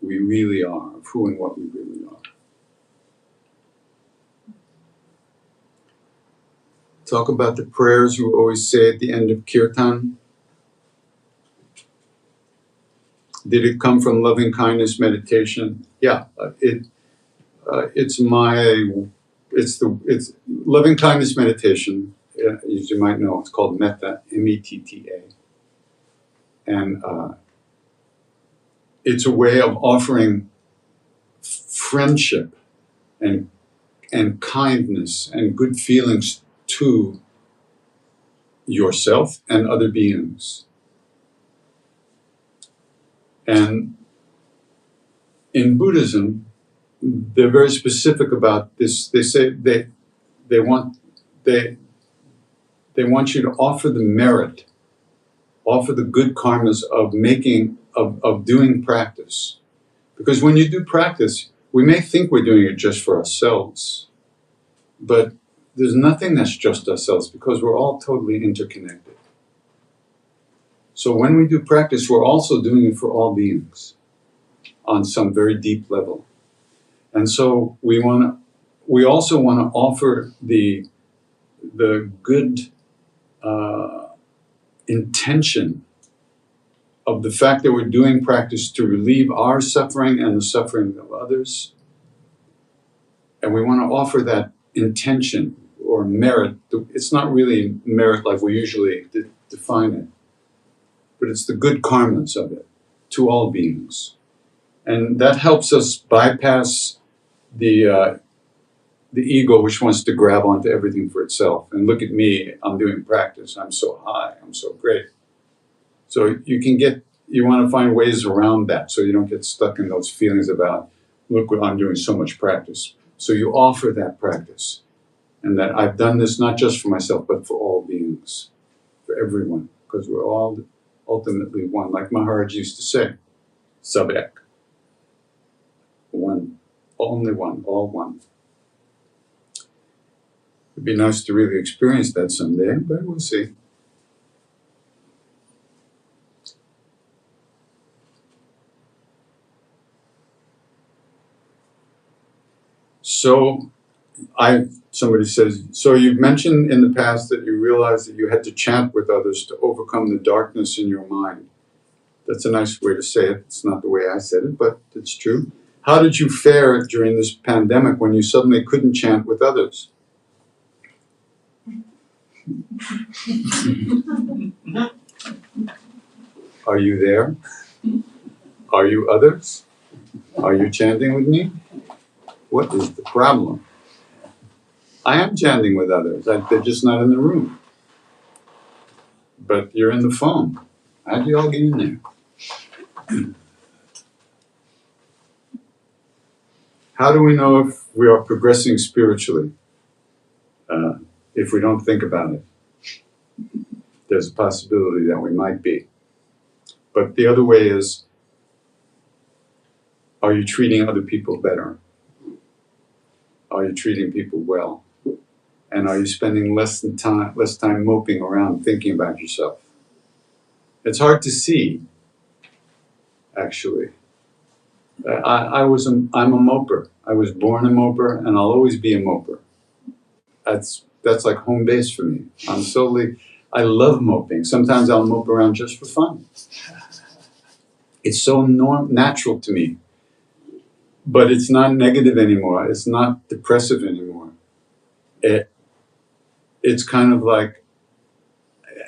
we really are, of who and what we really are. Talk about the prayers you always say at the end of kirtan. Did it come from loving kindness meditation? Yeah, it's loving kindness meditation. As you might know, it's called metta, M-E-T-T-A, and it's a way of offering friendship and kindness and good feelings to yourself and other beings. And in Buddhism, they're very specific about this. They say they want you to offer the merit, offer the good karmas of doing practice. Because when you do practice, we may think we're doing it just for ourselves, but there's nothing that's just ourselves because we're all totally interconnected. So when we do practice, we're also doing it for all beings on some very deep level. And so we also want to offer the good intention of the fact that we're doing practice to relieve our suffering and the suffering of others. And we want to offer that intention or merit. It's not really merit like we usually define it, but it's the good karmas of it to all beings. And that helps us bypass the ego, which wants to grab onto everything for itself. And look at me, I'm doing practice, I'm so high, I'm so great. So you want to find ways around that so you don't get stuck in those feelings about, look, I'm doing so much practice. So you offer that practice. And that I've done this not just for myself, but for all beings, for everyone, because we're all ultimately one. Like Maharaj used to say, Sabek. One, only one, all one. It'd be nice to really experience that someday, but we'll see. So, somebody says, so you've mentioned in the past that you realized that you had to chant with others to overcome the darkness in your mind. That's a nice way to say it. It's not the way I said it, but it's true. How did you fare during this pandemic when you suddenly couldn't chant with others? Are you there? Are you others? Are you chanting with me? What is the problem? I am chanting with others. They're just not in the room. But you're in the phone. How'd you all get in there? How do we know if we are progressing spiritually? If we don't think about it. There's a possibility that we might be. But the other way is, are you treating other people better? Are you treating people well? And are you spending less time moping around thinking about yourself? It's hard to see, actually. I'm a moper. I was born a moper, and I'll always be a moper. That's like home base for me. I love moping. Sometimes I'll mope around just for fun. It's so natural to me. But it's not negative anymore. It's not depressive anymore. It's kind of like,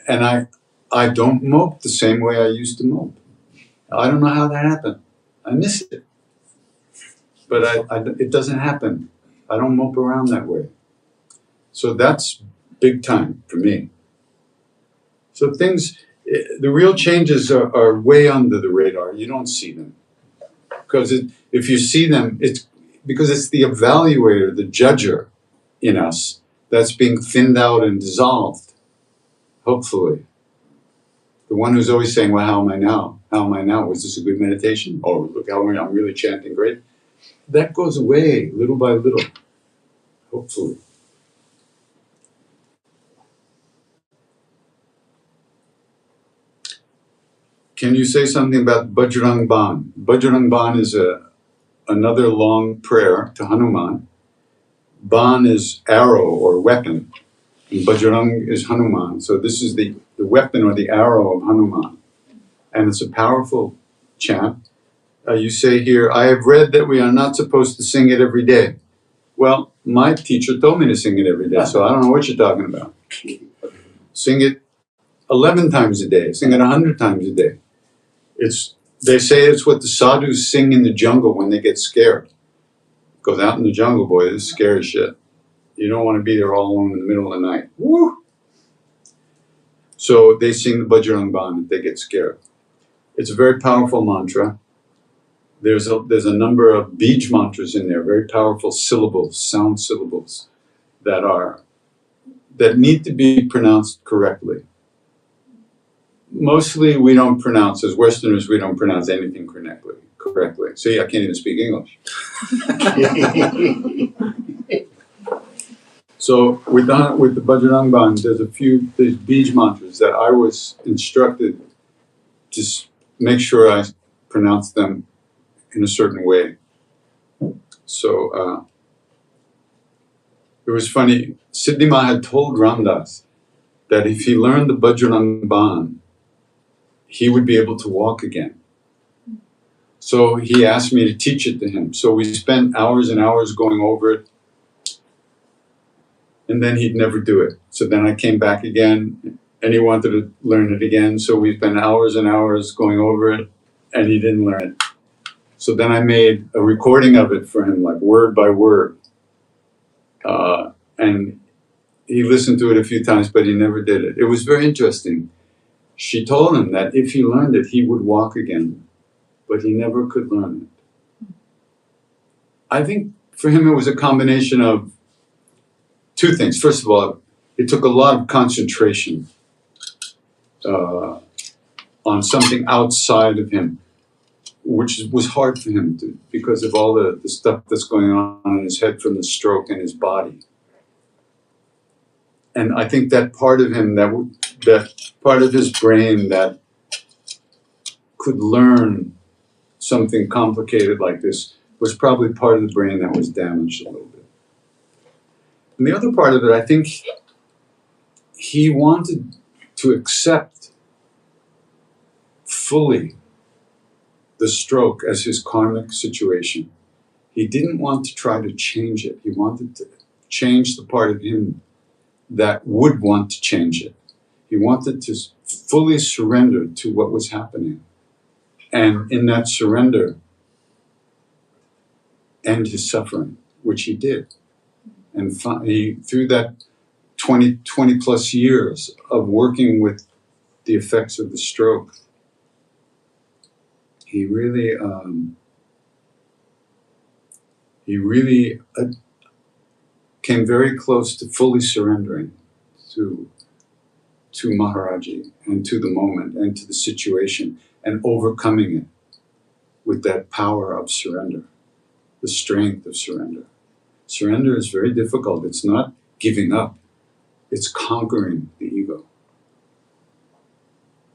and I don't mope the same way I used to mope. I don't know how that happened. I miss it. But it doesn't happen. I don't mope around that way. So that's big time for me. So the real changes are way under the radar. You don't see them. Because if you see them, it's because it's the evaluator, the judger in us that's being thinned out and dissolved, hopefully. The one who's always saying, well, how am I now? How am I now? Was this a good meditation? Oh, look how I'm really chanting great. That goes away little by little, hopefully. Can you say something about Bajrang Baan? Bajrang Baan is another long prayer to Hanuman. Baan is arrow or weapon. And Bajrang is Hanuman. So this is the weapon or the arrow of Hanuman. And it's a powerful chant. You say here, I have read that we are not supposed to sing it every day. Well, my teacher told me to sing it every day, so I don't know what you're talking about. Sing it 11 times a day. Sing it 100 times a day. They say it's what the sadhus sing in the jungle when they get scared. Because out in the jungle, boy, this is scary shit. You don't want to be there all alone in the middle of the night. Woo! So they sing the Bajrang Baan if they get scared. It's a very powerful mantra. There's a number of bij mantras in there, very powerful syllables, sound syllables that need to be pronounced correctly. Mostly we don't pronounce, as Westerners, we don't pronounce anything correctly. See, I can't even speak English. So with the Bajrang Baan, there's bij mantras that I was instructed to make sure I pronounce them in a certain way. So it was funny. Siddhima had told Ramdas that if he learned the Bajrang Baan, he would be able to walk again. So he asked me to teach it to him. So we spent hours and hours going over it, and then he'd never do it. So then I came back again, and he wanted to learn it again. So we spent hours and hours going over it, and he didn't learn it. So then I made a recording of it for him, like word by word. And he listened to it a few times, but he never did it. It was very interesting. She told him that if he learned it, he would walk again, but he never could learn it. I think for him it was a combination of two things. First of all, it took a lot of concentration on something outside of him, which was hard for him to, because of all the stuff that's going on in his head from the stroke and his body. And I think that part of him, that part of his brain that could learn something complicated like this was probably part of the brain that was damaged a little bit. And the other part of it, I think he wanted to accept fully the stroke as his karmic situation. He didn't want to try to change it. He wanted to change the part of him that would want to change it. He wanted to fully surrender to what was happening. And in that surrender, end his suffering, which he did. And through that 20 plus years of working with the effects of the stroke, he really came very close to fully surrendering to Maharaj-ji and to the moment and to the situation and overcoming it with that power of surrender, the strength of surrender. Surrender is very difficult. It's not giving up. It's conquering the ego.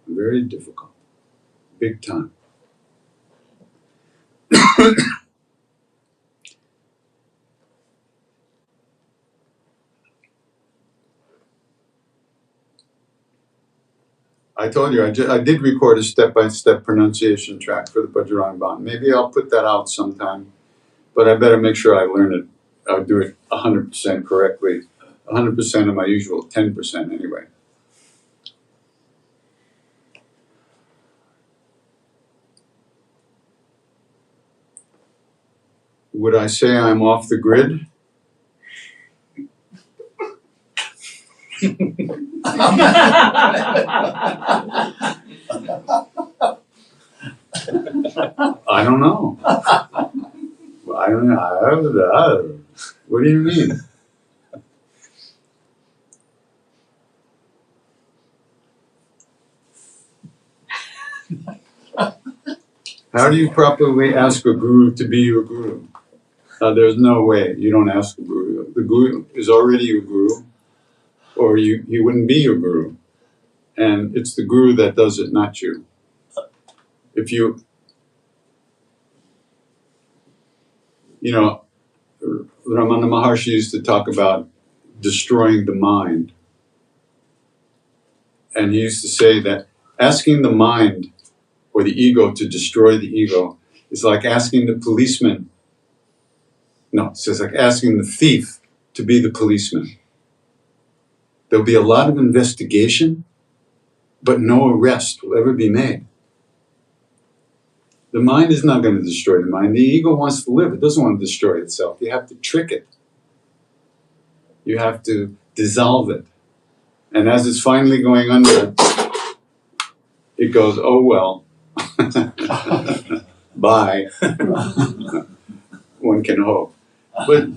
Very difficult. Big time. I told you, I did record a step-by-step pronunciation track for the Bajrang Baan. Maybe I'll put that out sometime, but I better make sure I learn it. I'll do it 100% correctly. 100% of my usual 10% anyway. Would I say I'm off the grid? I don't know. I don't know. What do you mean? How do you properly ask a guru to be your guru? There's no way you don't ask a guru. The guru is already your guru, or he wouldn't be your guru. And it's the guru that does it, not you. If you know, Ramana Maharshi used to talk about destroying the mind. And he used to say that asking the mind or the ego to destroy the ego is like asking the policeman. No, it's like asking the thief to be the policeman. There'll be a lot of investigation, but no arrest will ever be made. The mind is not going to destroy the mind. The ego wants to live. It doesn't want to destroy itself. You have to trick it. You have to dissolve it. And as it's finally going under, it goes, oh well, Bye. One can hope. But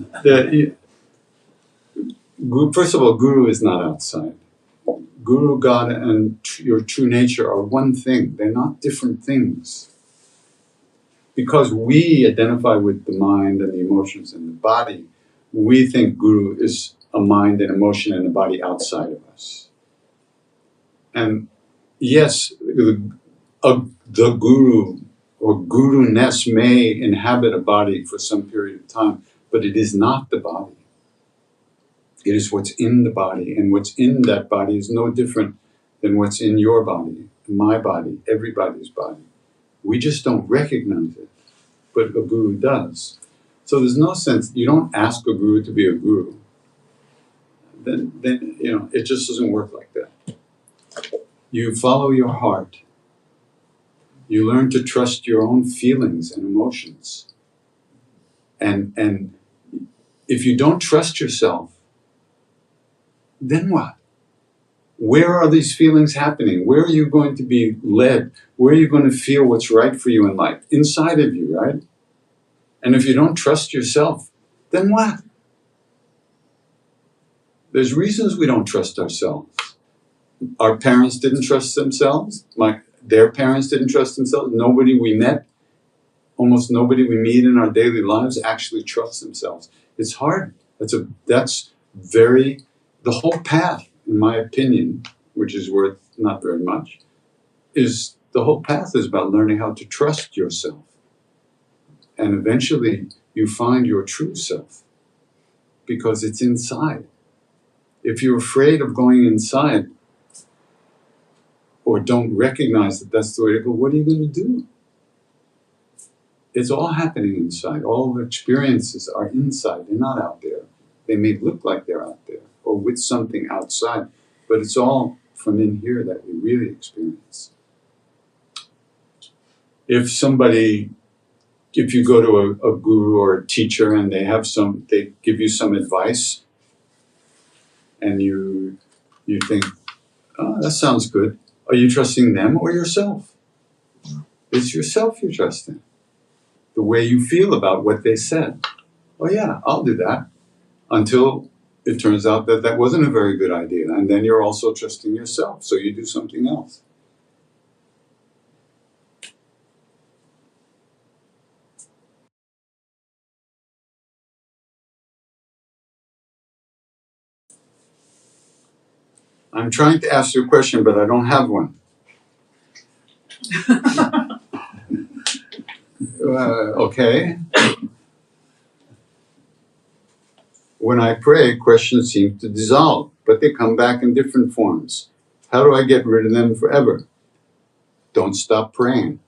first of all, Guru is not outside. Guru, God, and your true nature are one thing. They're not different things. Because we identify with the mind and the emotions and the body, we think Guru is a mind and emotion and a body outside of us. And yes, the Guru or Guru-ness may inhabit a body for some period of time, but it is not the body. It is what's in the body, and what's in that body is no different than what's in your body, my body, everybody's body. We just don't recognize it, but a guru does. So there's no sense, you don't ask a guru to be a guru. Then it just doesn't work like that. You follow your heart. You learn to trust your own feelings and emotions. And if you don't trust yourself, then what? Where are these feelings happening? Where are you going to be led? Where are you going to feel what's right for you in life? Inside of you, right? And if you don't trust yourself, then what? There's reasons we don't trust ourselves. Our parents didn't trust themselves. Their parents didn't trust themselves. Nobody we met, almost nobody we meet in our daily lives actually trusts themselves. It's hard. The whole path, in my opinion, which is worth not very much, is the whole path is about learning how to trust yourself. And eventually you find your true self because it's inside. If you're afraid of going inside or don't recognize that that's the way to go, what are you going to do? It's all happening inside. All the experiences are inside. They're not out there. They may look like they're out there or with something outside, but it's all from in here that we really experience. If you go to a guru or a teacher and they give you some advice and you think, oh, that sounds good. Are you trusting them or yourself? It's yourself you're trusting. The way you feel about what they said. Oh yeah, I'll do that. Until it turns out that that wasn't a very good idea. And then you're also trusting yourself. So you do something else. I'm trying to ask you a question, but I don't have one. Okay. When I pray, questions seem to dissolve, but they come back in different forms. How do I get rid of them forever? Don't stop praying.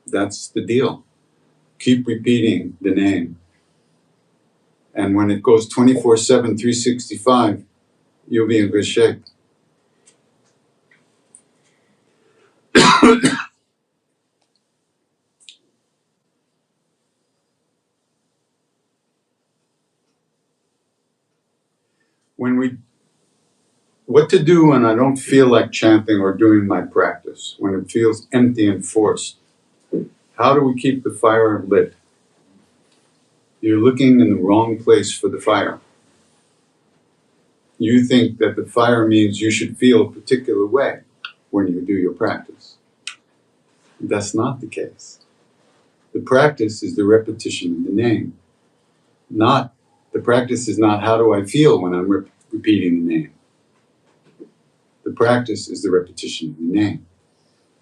That's the deal. Keep repeating the name. And when it goes 24/7, 365, you'll be in good shape. What to do when I don't feel like chanting or doing my practice, when it feels empty and forced? How do we keep the fire lit? You're looking in the wrong place for the fire. You think that the fire means you should feel a particular way when you do your practice. That's not the case. The practice is the repetition of the name. The practice is not how do I feel when I'm repeating the name. The practice is the repetition of the name.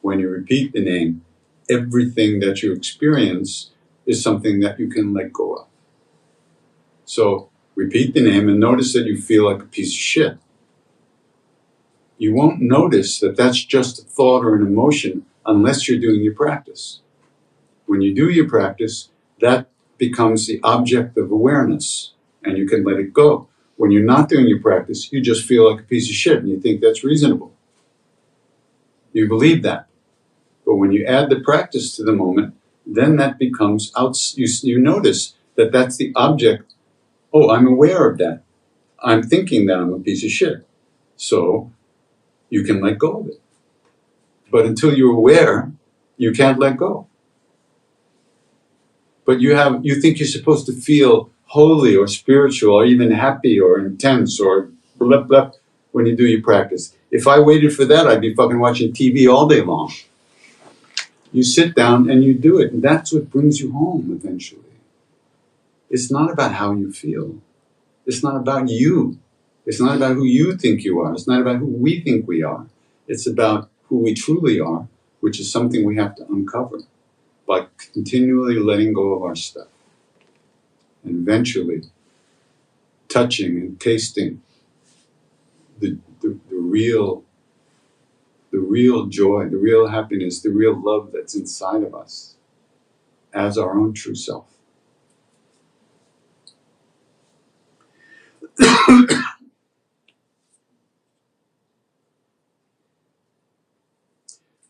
When you repeat the name, everything that you experience is something that you can let go of. So repeat the name and notice that you feel like a piece of shit. You won't notice that that's just a thought or an emotion unless you're doing your practice. When you do your practice, that becomes the object of awareness and you can let it go. When you're not doing your practice, you just feel like a piece of shit and you think that's reasonable. You believe that. But when you add the practice to the moment, then that becomes, you notice that that's the object. Oh, I'm aware of that. I'm thinking that I'm a piece of shit. So you can let go of it. But until you're aware, you can't let go. But you think you're supposed to feel holy or spiritual or even happy or intense or blah, blah, when you do your practice. If I waited for that, I'd be fucking watching TV all day long. You sit down and you do it, and that's what brings you home eventually. It's not about how you feel. It's not about you. It's not about who you think you are. It's not about who we think we are. It's about who we truly are, which is something we have to uncover by continually letting go of our stuff. And eventually touching and tasting the real joy, the real happiness, the real love that's inside of us as our own true self.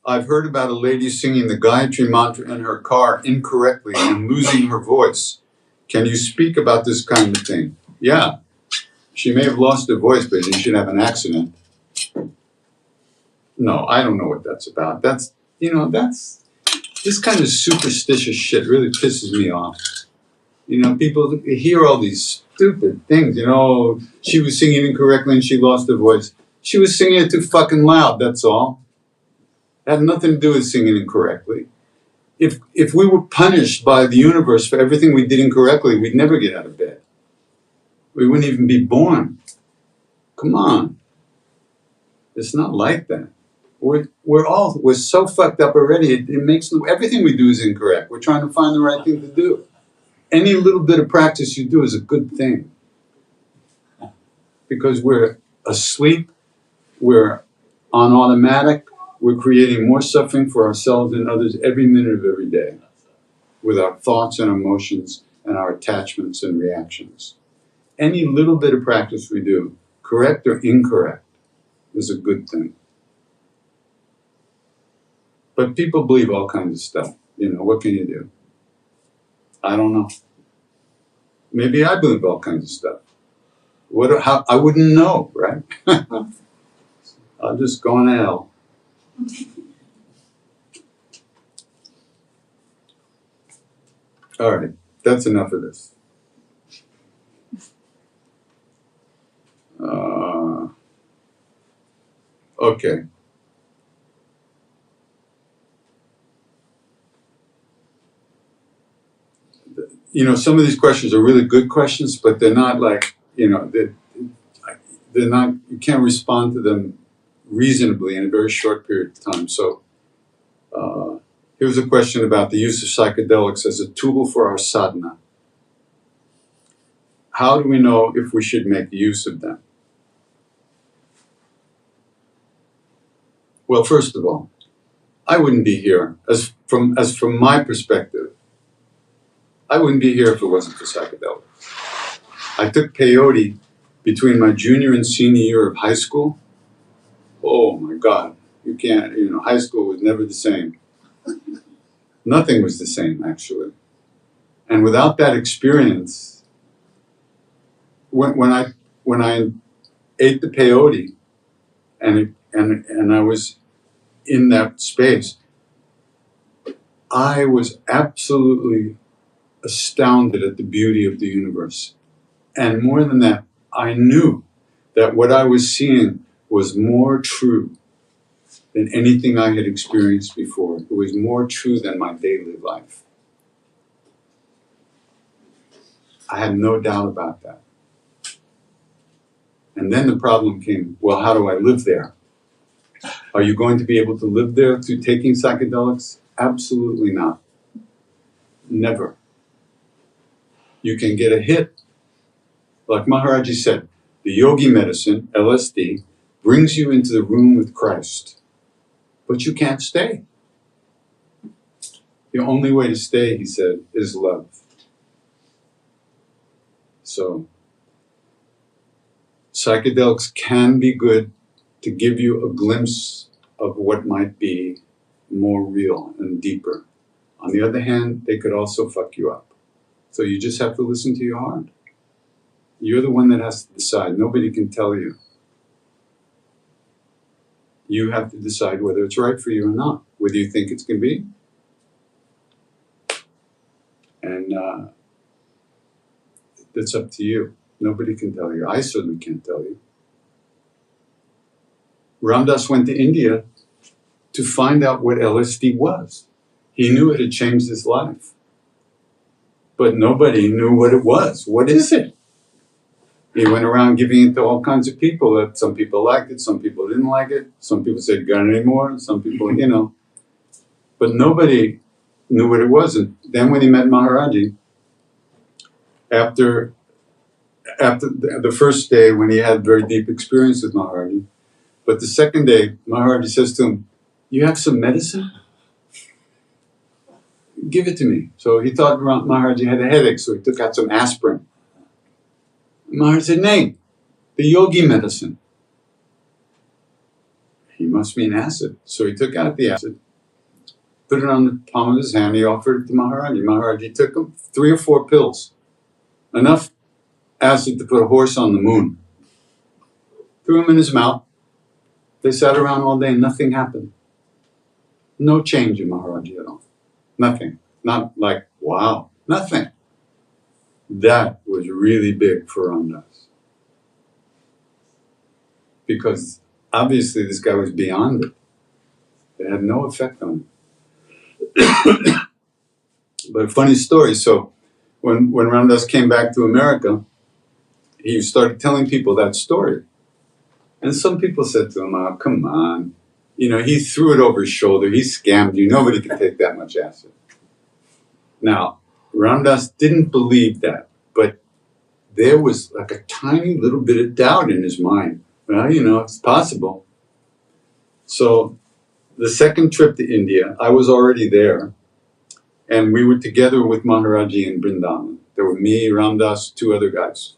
I've heard about a lady singing the Gayatri mantra in her car incorrectly and losing her voice. Can you speak about this kind of thing? Yeah, she may have lost her voice, but she should have an accident. No, I don't know what that's about. That's this kind of superstitious shit really pisses me off. People hear all these stupid things. She was singing incorrectly and she lost her voice. She was singing it too fucking loud, that's all. It had nothing to do with singing incorrectly. If we were punished by the universe for everything we did incorrectly, we'd never get out of bed. We wouldn't even be born. Come on. It's not like that. We're so fucked up already. It makes everything we do is incorrect. We're trying to find the right thing to do. Any little bit of practice you do is a good thing. Because we're asleep, we're on automatic, we're creating more suffering for ourselves and others every minute of every day with our thoughts and emotions and our attachments and reactions. Any little bit of practice we do, correct or incorrect, is a good thing. But people believe all kinds of stuff. What can you do? I don't know. Maybe I believe all kinds of stuff. I wouldn't know, right? I'll just go on to hell. All right, that's enough of this. Okay. Some of these questions are really good questions, but they're not like, they're not, you can't respond to them reasonably in a very short period of time. So here's a question about the use of psychedelics as a tool for our sadhana. How do we know if we should make use of them? Well, first of all, I wouldn't be here, as from my perspective, I wouldn't be here if it wasn't for psychedelics. I took peyote between my junior and senior year of high school. Oh my God, you can't, high school was never the same. Nothing was the same, actually. And without that experience, when I ate the peyote and I was in that space, I was absolutely astounded at the beauty of the universe. And more than that, I knew that what I was seeing was more true than anything I had experienced before. It was more true than my daily life. I had no doubt about that. And then the problem came, well, how do I live there? Are you going to be able to live there through taking psychedelics? Absolutely not. Never. You can get a hit. Like Maharaj-ji said, the yogi medicine, LSD, brings you into the room with Christ. But you can't stay. The only way to stay, he said, is love. So, psychedelics can be good to give you a glimpse of what might be more real and deeper. On the other hand, they could also fuck you up. So you just have to listen to your heart. You're the one that has to decide. Nobody can tell you. You have to decide whether it's right for you or not, whether you think it's going to be. And that's up to you. Nobody can tell you. I certainly can't tell you. Ram Dass went to India to find out what LSD was. He knew it had changed his life. But nobody knew what it was. What is it? He went around giving it to all kinds of people. Some people liked it, some people didn't like it. Some people said, got any more? Some people, But nobody knew what it was. And then when he met Maharaj-ji, after the first day when he had very deep experience with Maharaj-ji, but the second day, Maharaj-ji says to him, you have some medicine? Give it to me. So he thought Maharaj-ji had a headache, so he took out some aspirin. Maharaj said, nay, the yogi medicine. He must mean acid. So he took out the acid, put it on the palm of his hand, he offered it to Maharaj-ji. Maharaj-ji took 3 or 4 pills, enough acid to put a horse on the moon. Threw him in his mouth. They sat around all day, nothing happened. No change in Maharaj-ji at all. Nothing. Not like, wow, nothing. That was really big for Ram Dass. Because obviously this guy was beyond it. It had no effect on him. But a funny story, so when Ram Dass came back to America, he started telling people that story. And some people said to him, oh, come on. He threw it over his shoulder. He scammed you. Nobody can take that much acid. Now, Ram Dass didn't believe that, but there was like a tiny little bit of doubt in his mind. Well, it's possible. So the second trip to India, I was already there, and we were together with Maharaj-ji in Vrindavan. There were me, Ram Dass, 2 other guys.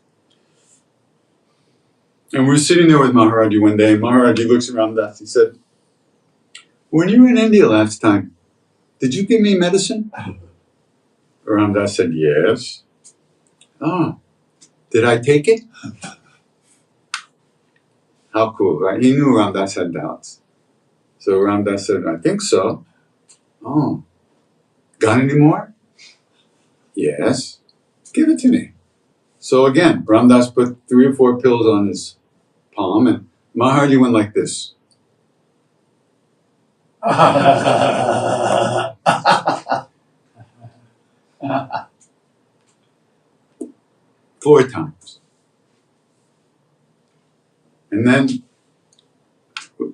And we were sitting there with Maharaj-ji one day, and Maharaj-ji looks at Ram Dass. He said, when you were in India last time, did you give me medicine? Ram Dass said, yes. Oh, did I take it? How cool, right? He knew Ram Dass had doubts. So Ram Dass said, I think so. Oh, got any more? Yes. Give it to me. So again, Ram Dass put 3 or 4 pills on his palm, and Maharaj-ji went like this. 4 times. And then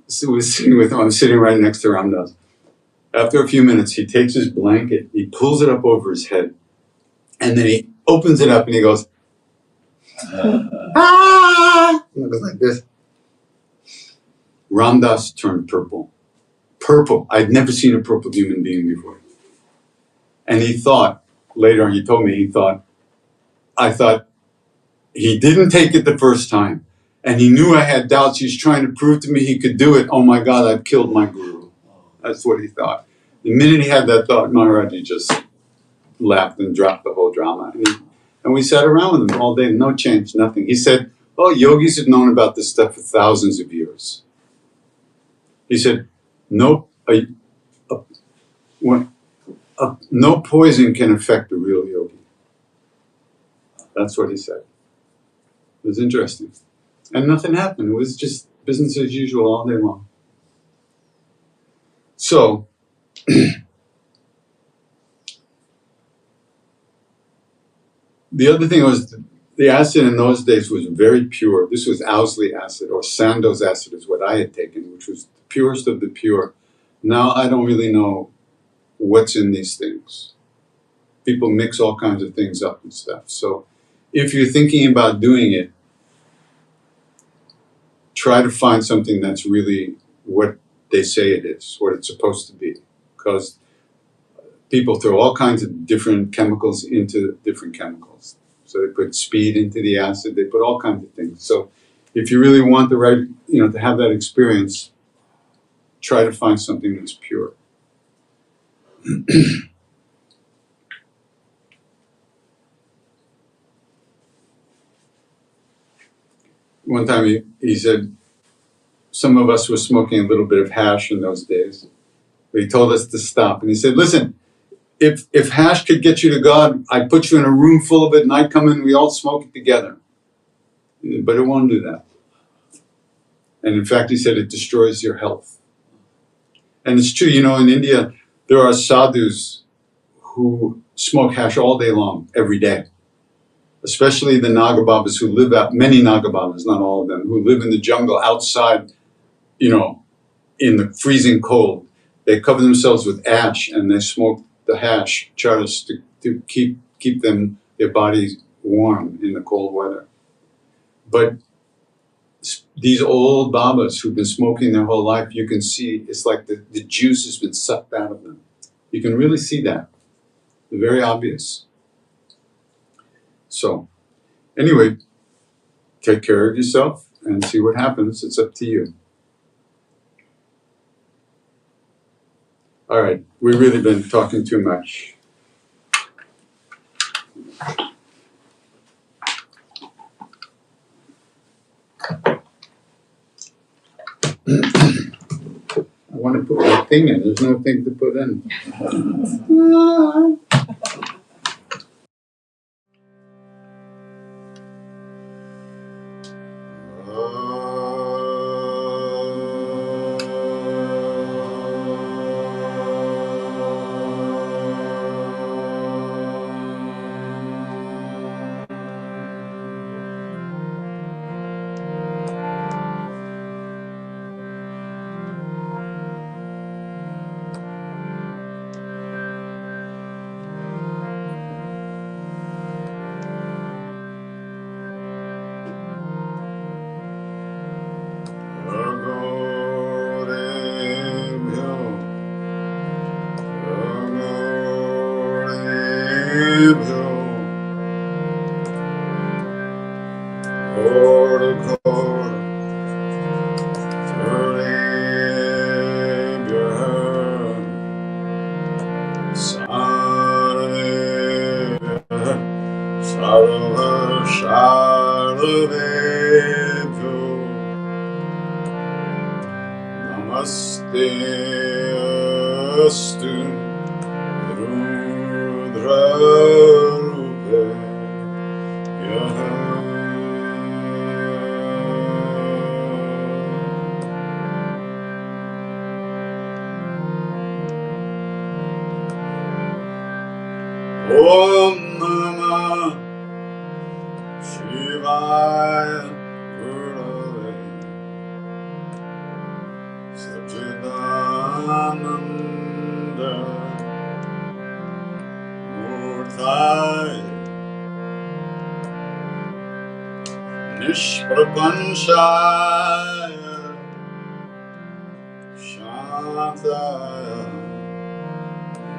so we're sitting with him. I'm sitting right next to Ram Dass. After a few minutes, he takes his blanket, he pulls it up over his head, and then he opens it up and he goes, ah! And it goes like this. Ram Dass turned purple. Purple. I'd never seen a purple human being before. And he thought, later on he told me, I thought he didn't take it the first time. And he knew I had doubts. He's trying to prove to me he could do it. Oh my God, I've killed my guru. That's what he thought. The minute he had that thought, Maharaj-ji just laughed and dropped the whole drama. And we sat around with him all day, no change, nothing. He said, oh, yogis have known about this stuff for thousands of years. He said, no poison can affect a real yogi. That's what he said. It was interesting. And nothing happened. It was just business as usual all day long. So, the other thing was the acid in those days was very pure. This was Owsley acid, or Sandoz acid is what I had taken, which was the purest of the pure. Now I don't really know what's in these things. People mix all kinds of things up and stuff. So if you're thinking about doing it, try to find something that's really what they say it is, what it's supposed to be. Because people throw all kinds of different chemicals into different chemicals. So they put speed into the acid, they put all kinds of things. So if you really want the right, to have that experience, try to find something that's pure. One time he said, some of us were smoking a little bit of hash in those days. But he told us to stop. And he said, listen, if hash could get you to God, I'd put you in a room full of it and I'd come in and we all smoke it together. But it won't do that. And in fact, he said it destroys your health. And it's true, you know, in India, there are sadhus who smoke hash all day long, every day. Especially the Nagababas who live out, many Nagababas, not all of them, who live in the jungle outside, you know, in the freezing cold. They cover themselves with ash and they smoke the hash charas to keep their bodies warm in the cold weather. But these old Babas who've been smoking their whole life, you can see it's like the juice has been sucked out of them. You can really see that. Very obvious. So, anyway, take care of yourself and see what happens. It's up to you. All right, we've really been talking too much. I want to put my thing in. There's no thing to put in. Om Namah Shivaya Gurave Satchidananda Murtaya Nishprapanchaya Shantaya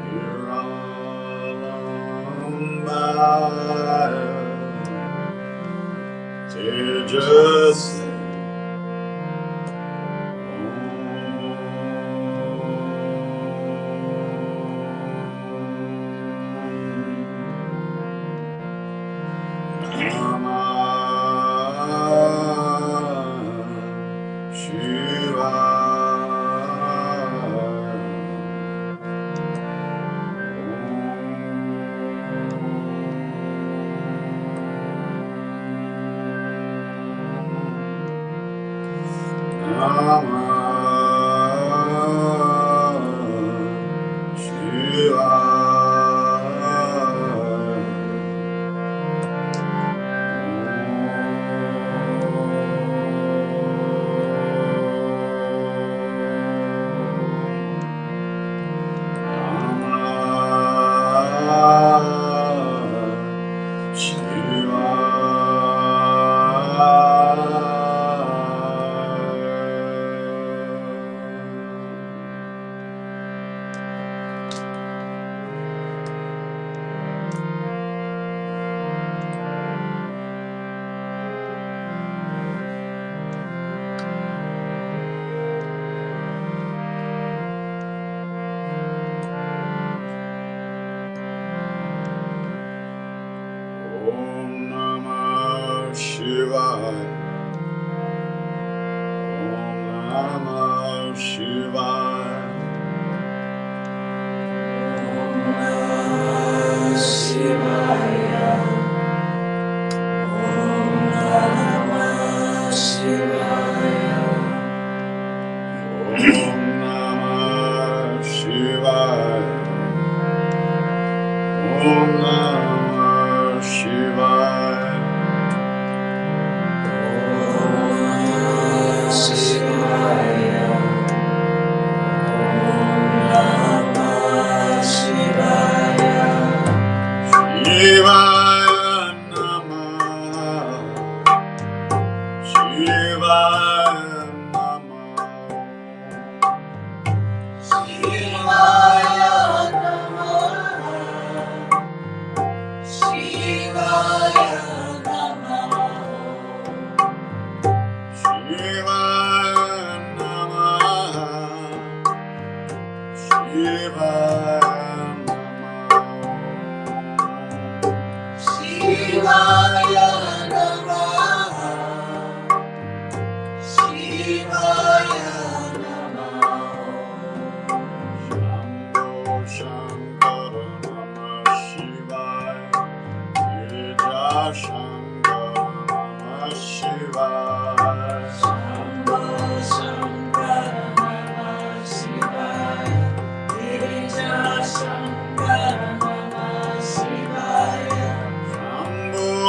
Niralambaya Tejas Namah Shivaya. Om Namah Shivaya. Shivaya Namah. Shivaya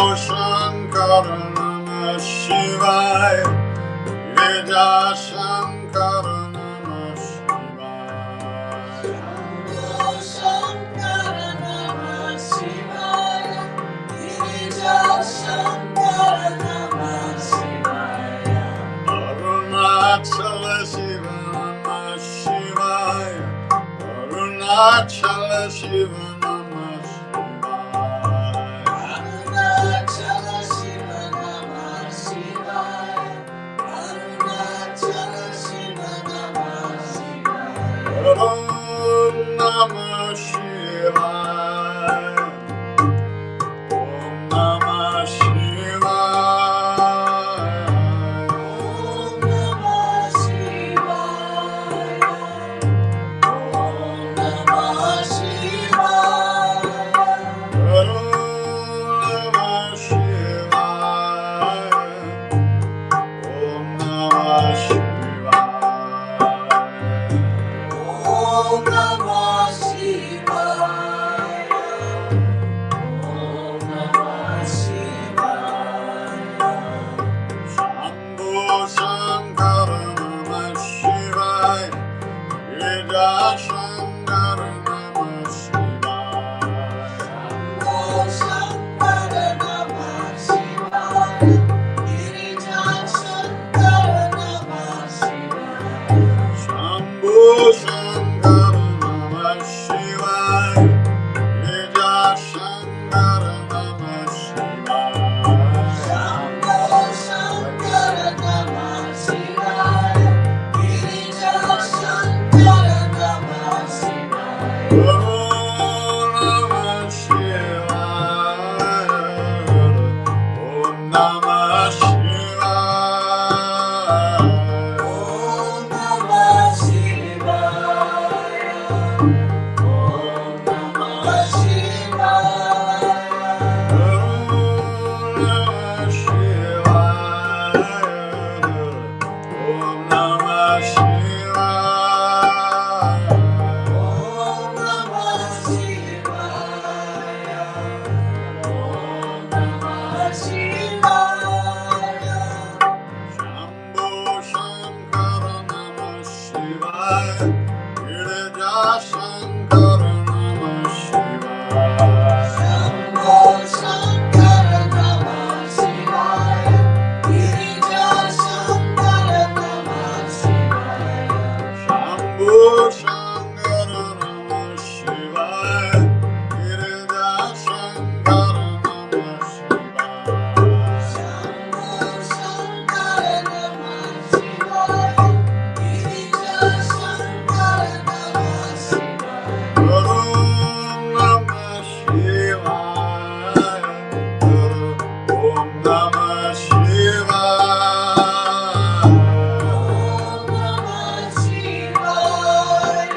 Shankara Namah Shivaya. Girija Shankara Namah Shivaya. Shankara Namah Shivaya. Girija Shankara Namah Shivaya. Arunachala Shiva Namah Shivaya. Arunachala Shiva Namah Shivaya. Arunachala Shiva Namah Shivaya. Arunachala Shiva Namah Shivaya. Om Namah Shivaya. Om Namah Shivaya. Om Namah Shivaya. Om Namah Shivaya. Om Namah Shivaya. Om Namah Shivaya. Om Namah Shivaya. Om Namah Shivaya. Shambho Shankara Namah Shivaya. Girija Shankara Namah Shivaya. Shambho Shankara Namah Shivaya. Girija Shankara Namah Shivaya. Shambho Shankara Namah Shivaya. Girija Shankara Namah Shivaya. Shambho Shankara Namah Shivaya. Girija Shankara Namah Shivaya. Om Namah Shivaya. Om Namah Shivaya. Om Namah Shivaya. Om Namah Shivaya. Om Namah Shivaya. Om Namah Shivaya. Om Namah Shivaya. Om Namah Shivaya. Shambho Shankara Namah Shivaya. Girija Shankara Namah Shivaya. Shambho Shankara Namah Shivaya. Girija Shankara Namah Shivaya. Shambho Shankara Namah Shivaya. Girija Shankara Namah Shivaya. Shambho Shankara Namah Shivaya. Girija Shankara Namah Shivaya. Om Namah Shivaya. Om Namah Shivaya. Om Namah Shivaya.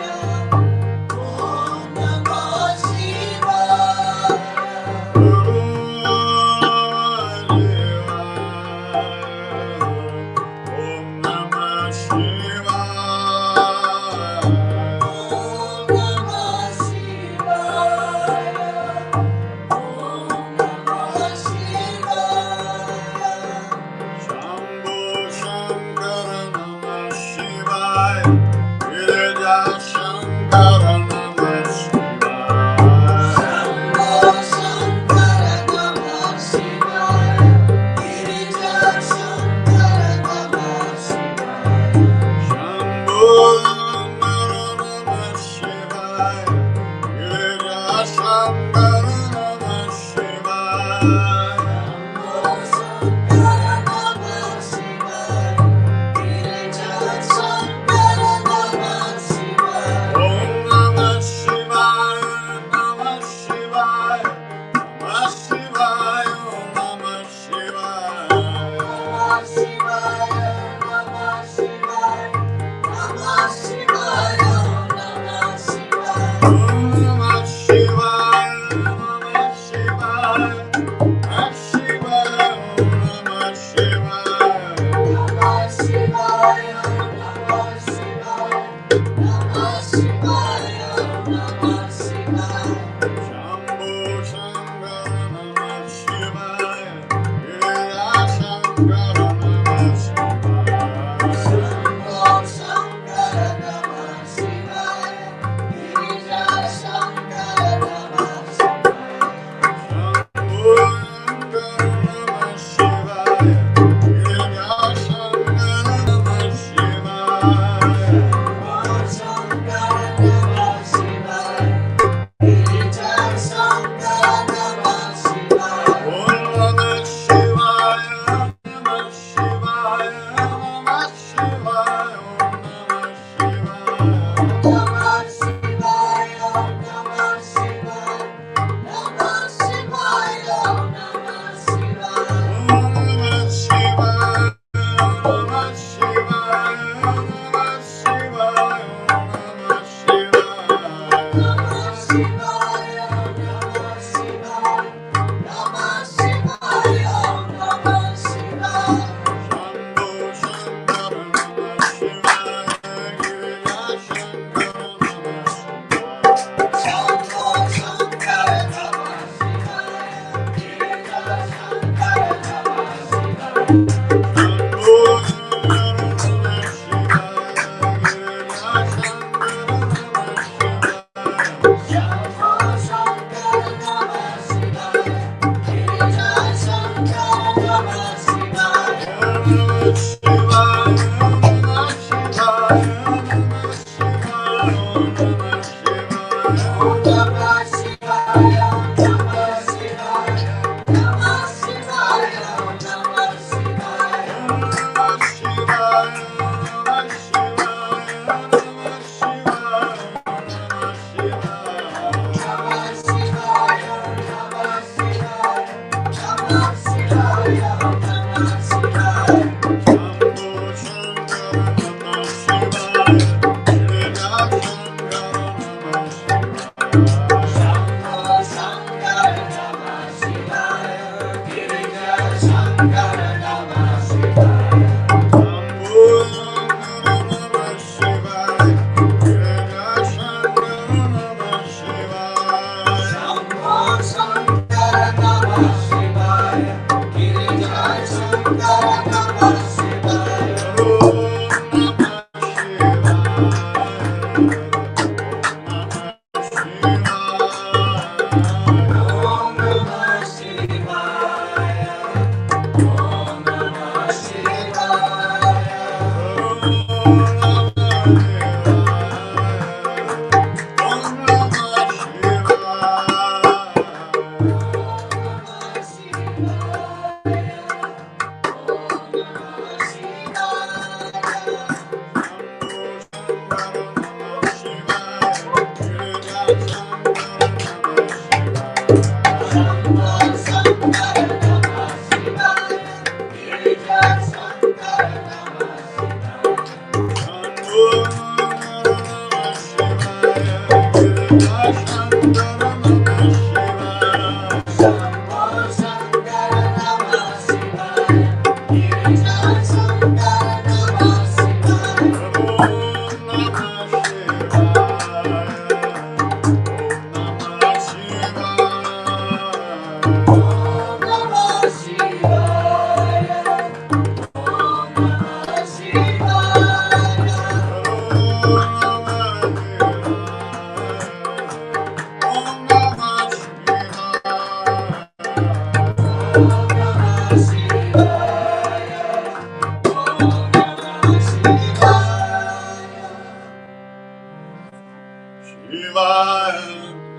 Shivaya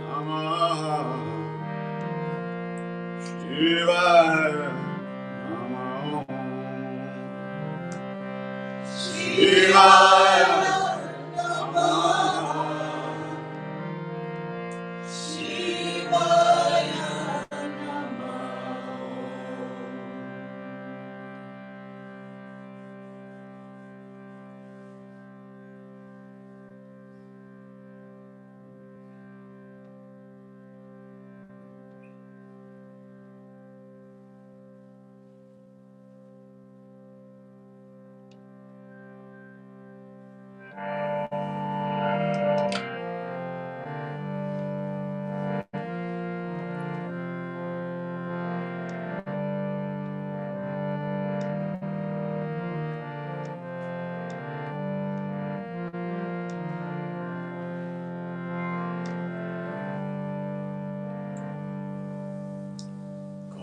Namaha. Shivaya Namaha. Shivaya Namaha. Shivaya Namaha.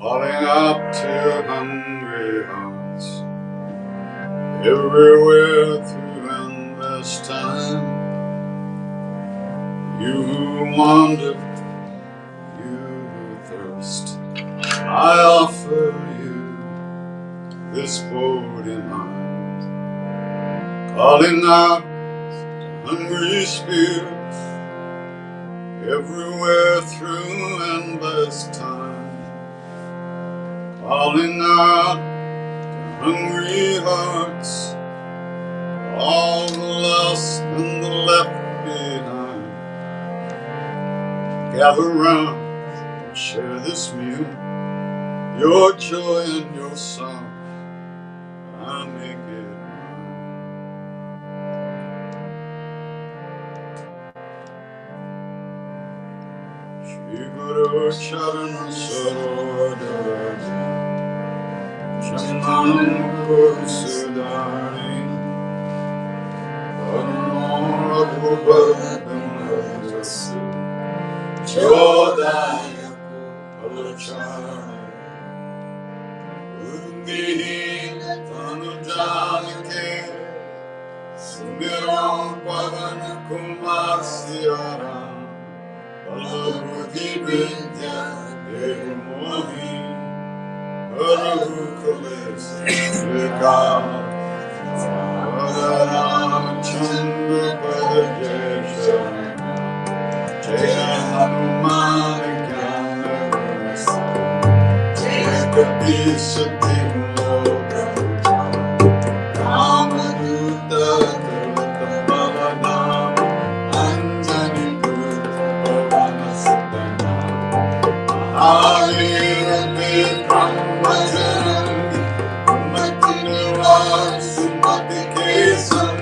Calling up to hungry hearts everywhere through endless time. You who wander, you who thirst, I offer you this boat in mind. Calling out hungry spirits everywhere through endless time. Calling out hungry hearts, all the lost and the left behind. Gather round and share this meal, your joy and your sorrow, I make it mine. Shri Guru Charan Sarodhara Chamanam Kursudari Paramora Bhubhadam Rajasu Chodaya Palachara Undihin Tanujanake Sumiram Pavan Kumar Siaram Balabudhi Vidya Devamohi Harahu Kalis Vikam Vadaram Chandra Padajesha Jaya Hanuman Gyana Gunasa Jaya Kapisati Loka Ramaduta Dutta Baladam Anjani Putra Pavana Sadana Mahavira Vikram Bajrang Baan Sumati Kesam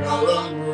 Mangalam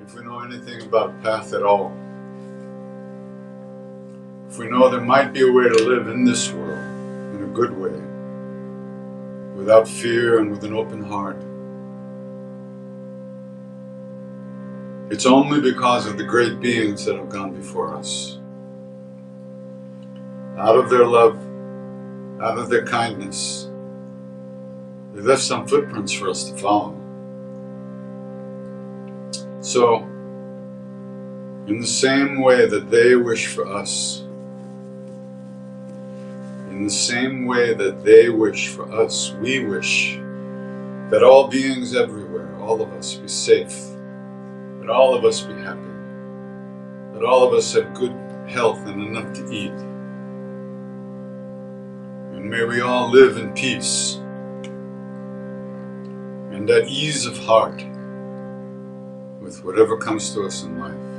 if we know anything about path at all, if we know there might be a way to live in this world in a good way, without fear and with an open heart, it's only because of the great beings that have gone before us. Out of their love, out of their kindness, they left some footprints for us to follow. So, in the same way that they wish for us, in the same way that they wish for us, we wish that all beings everywhere, all of us, be safe, that all of us be happy, that all of us have good health and enough to eat. And may we all live in peace and at ease of heart with whatever comes to us in life.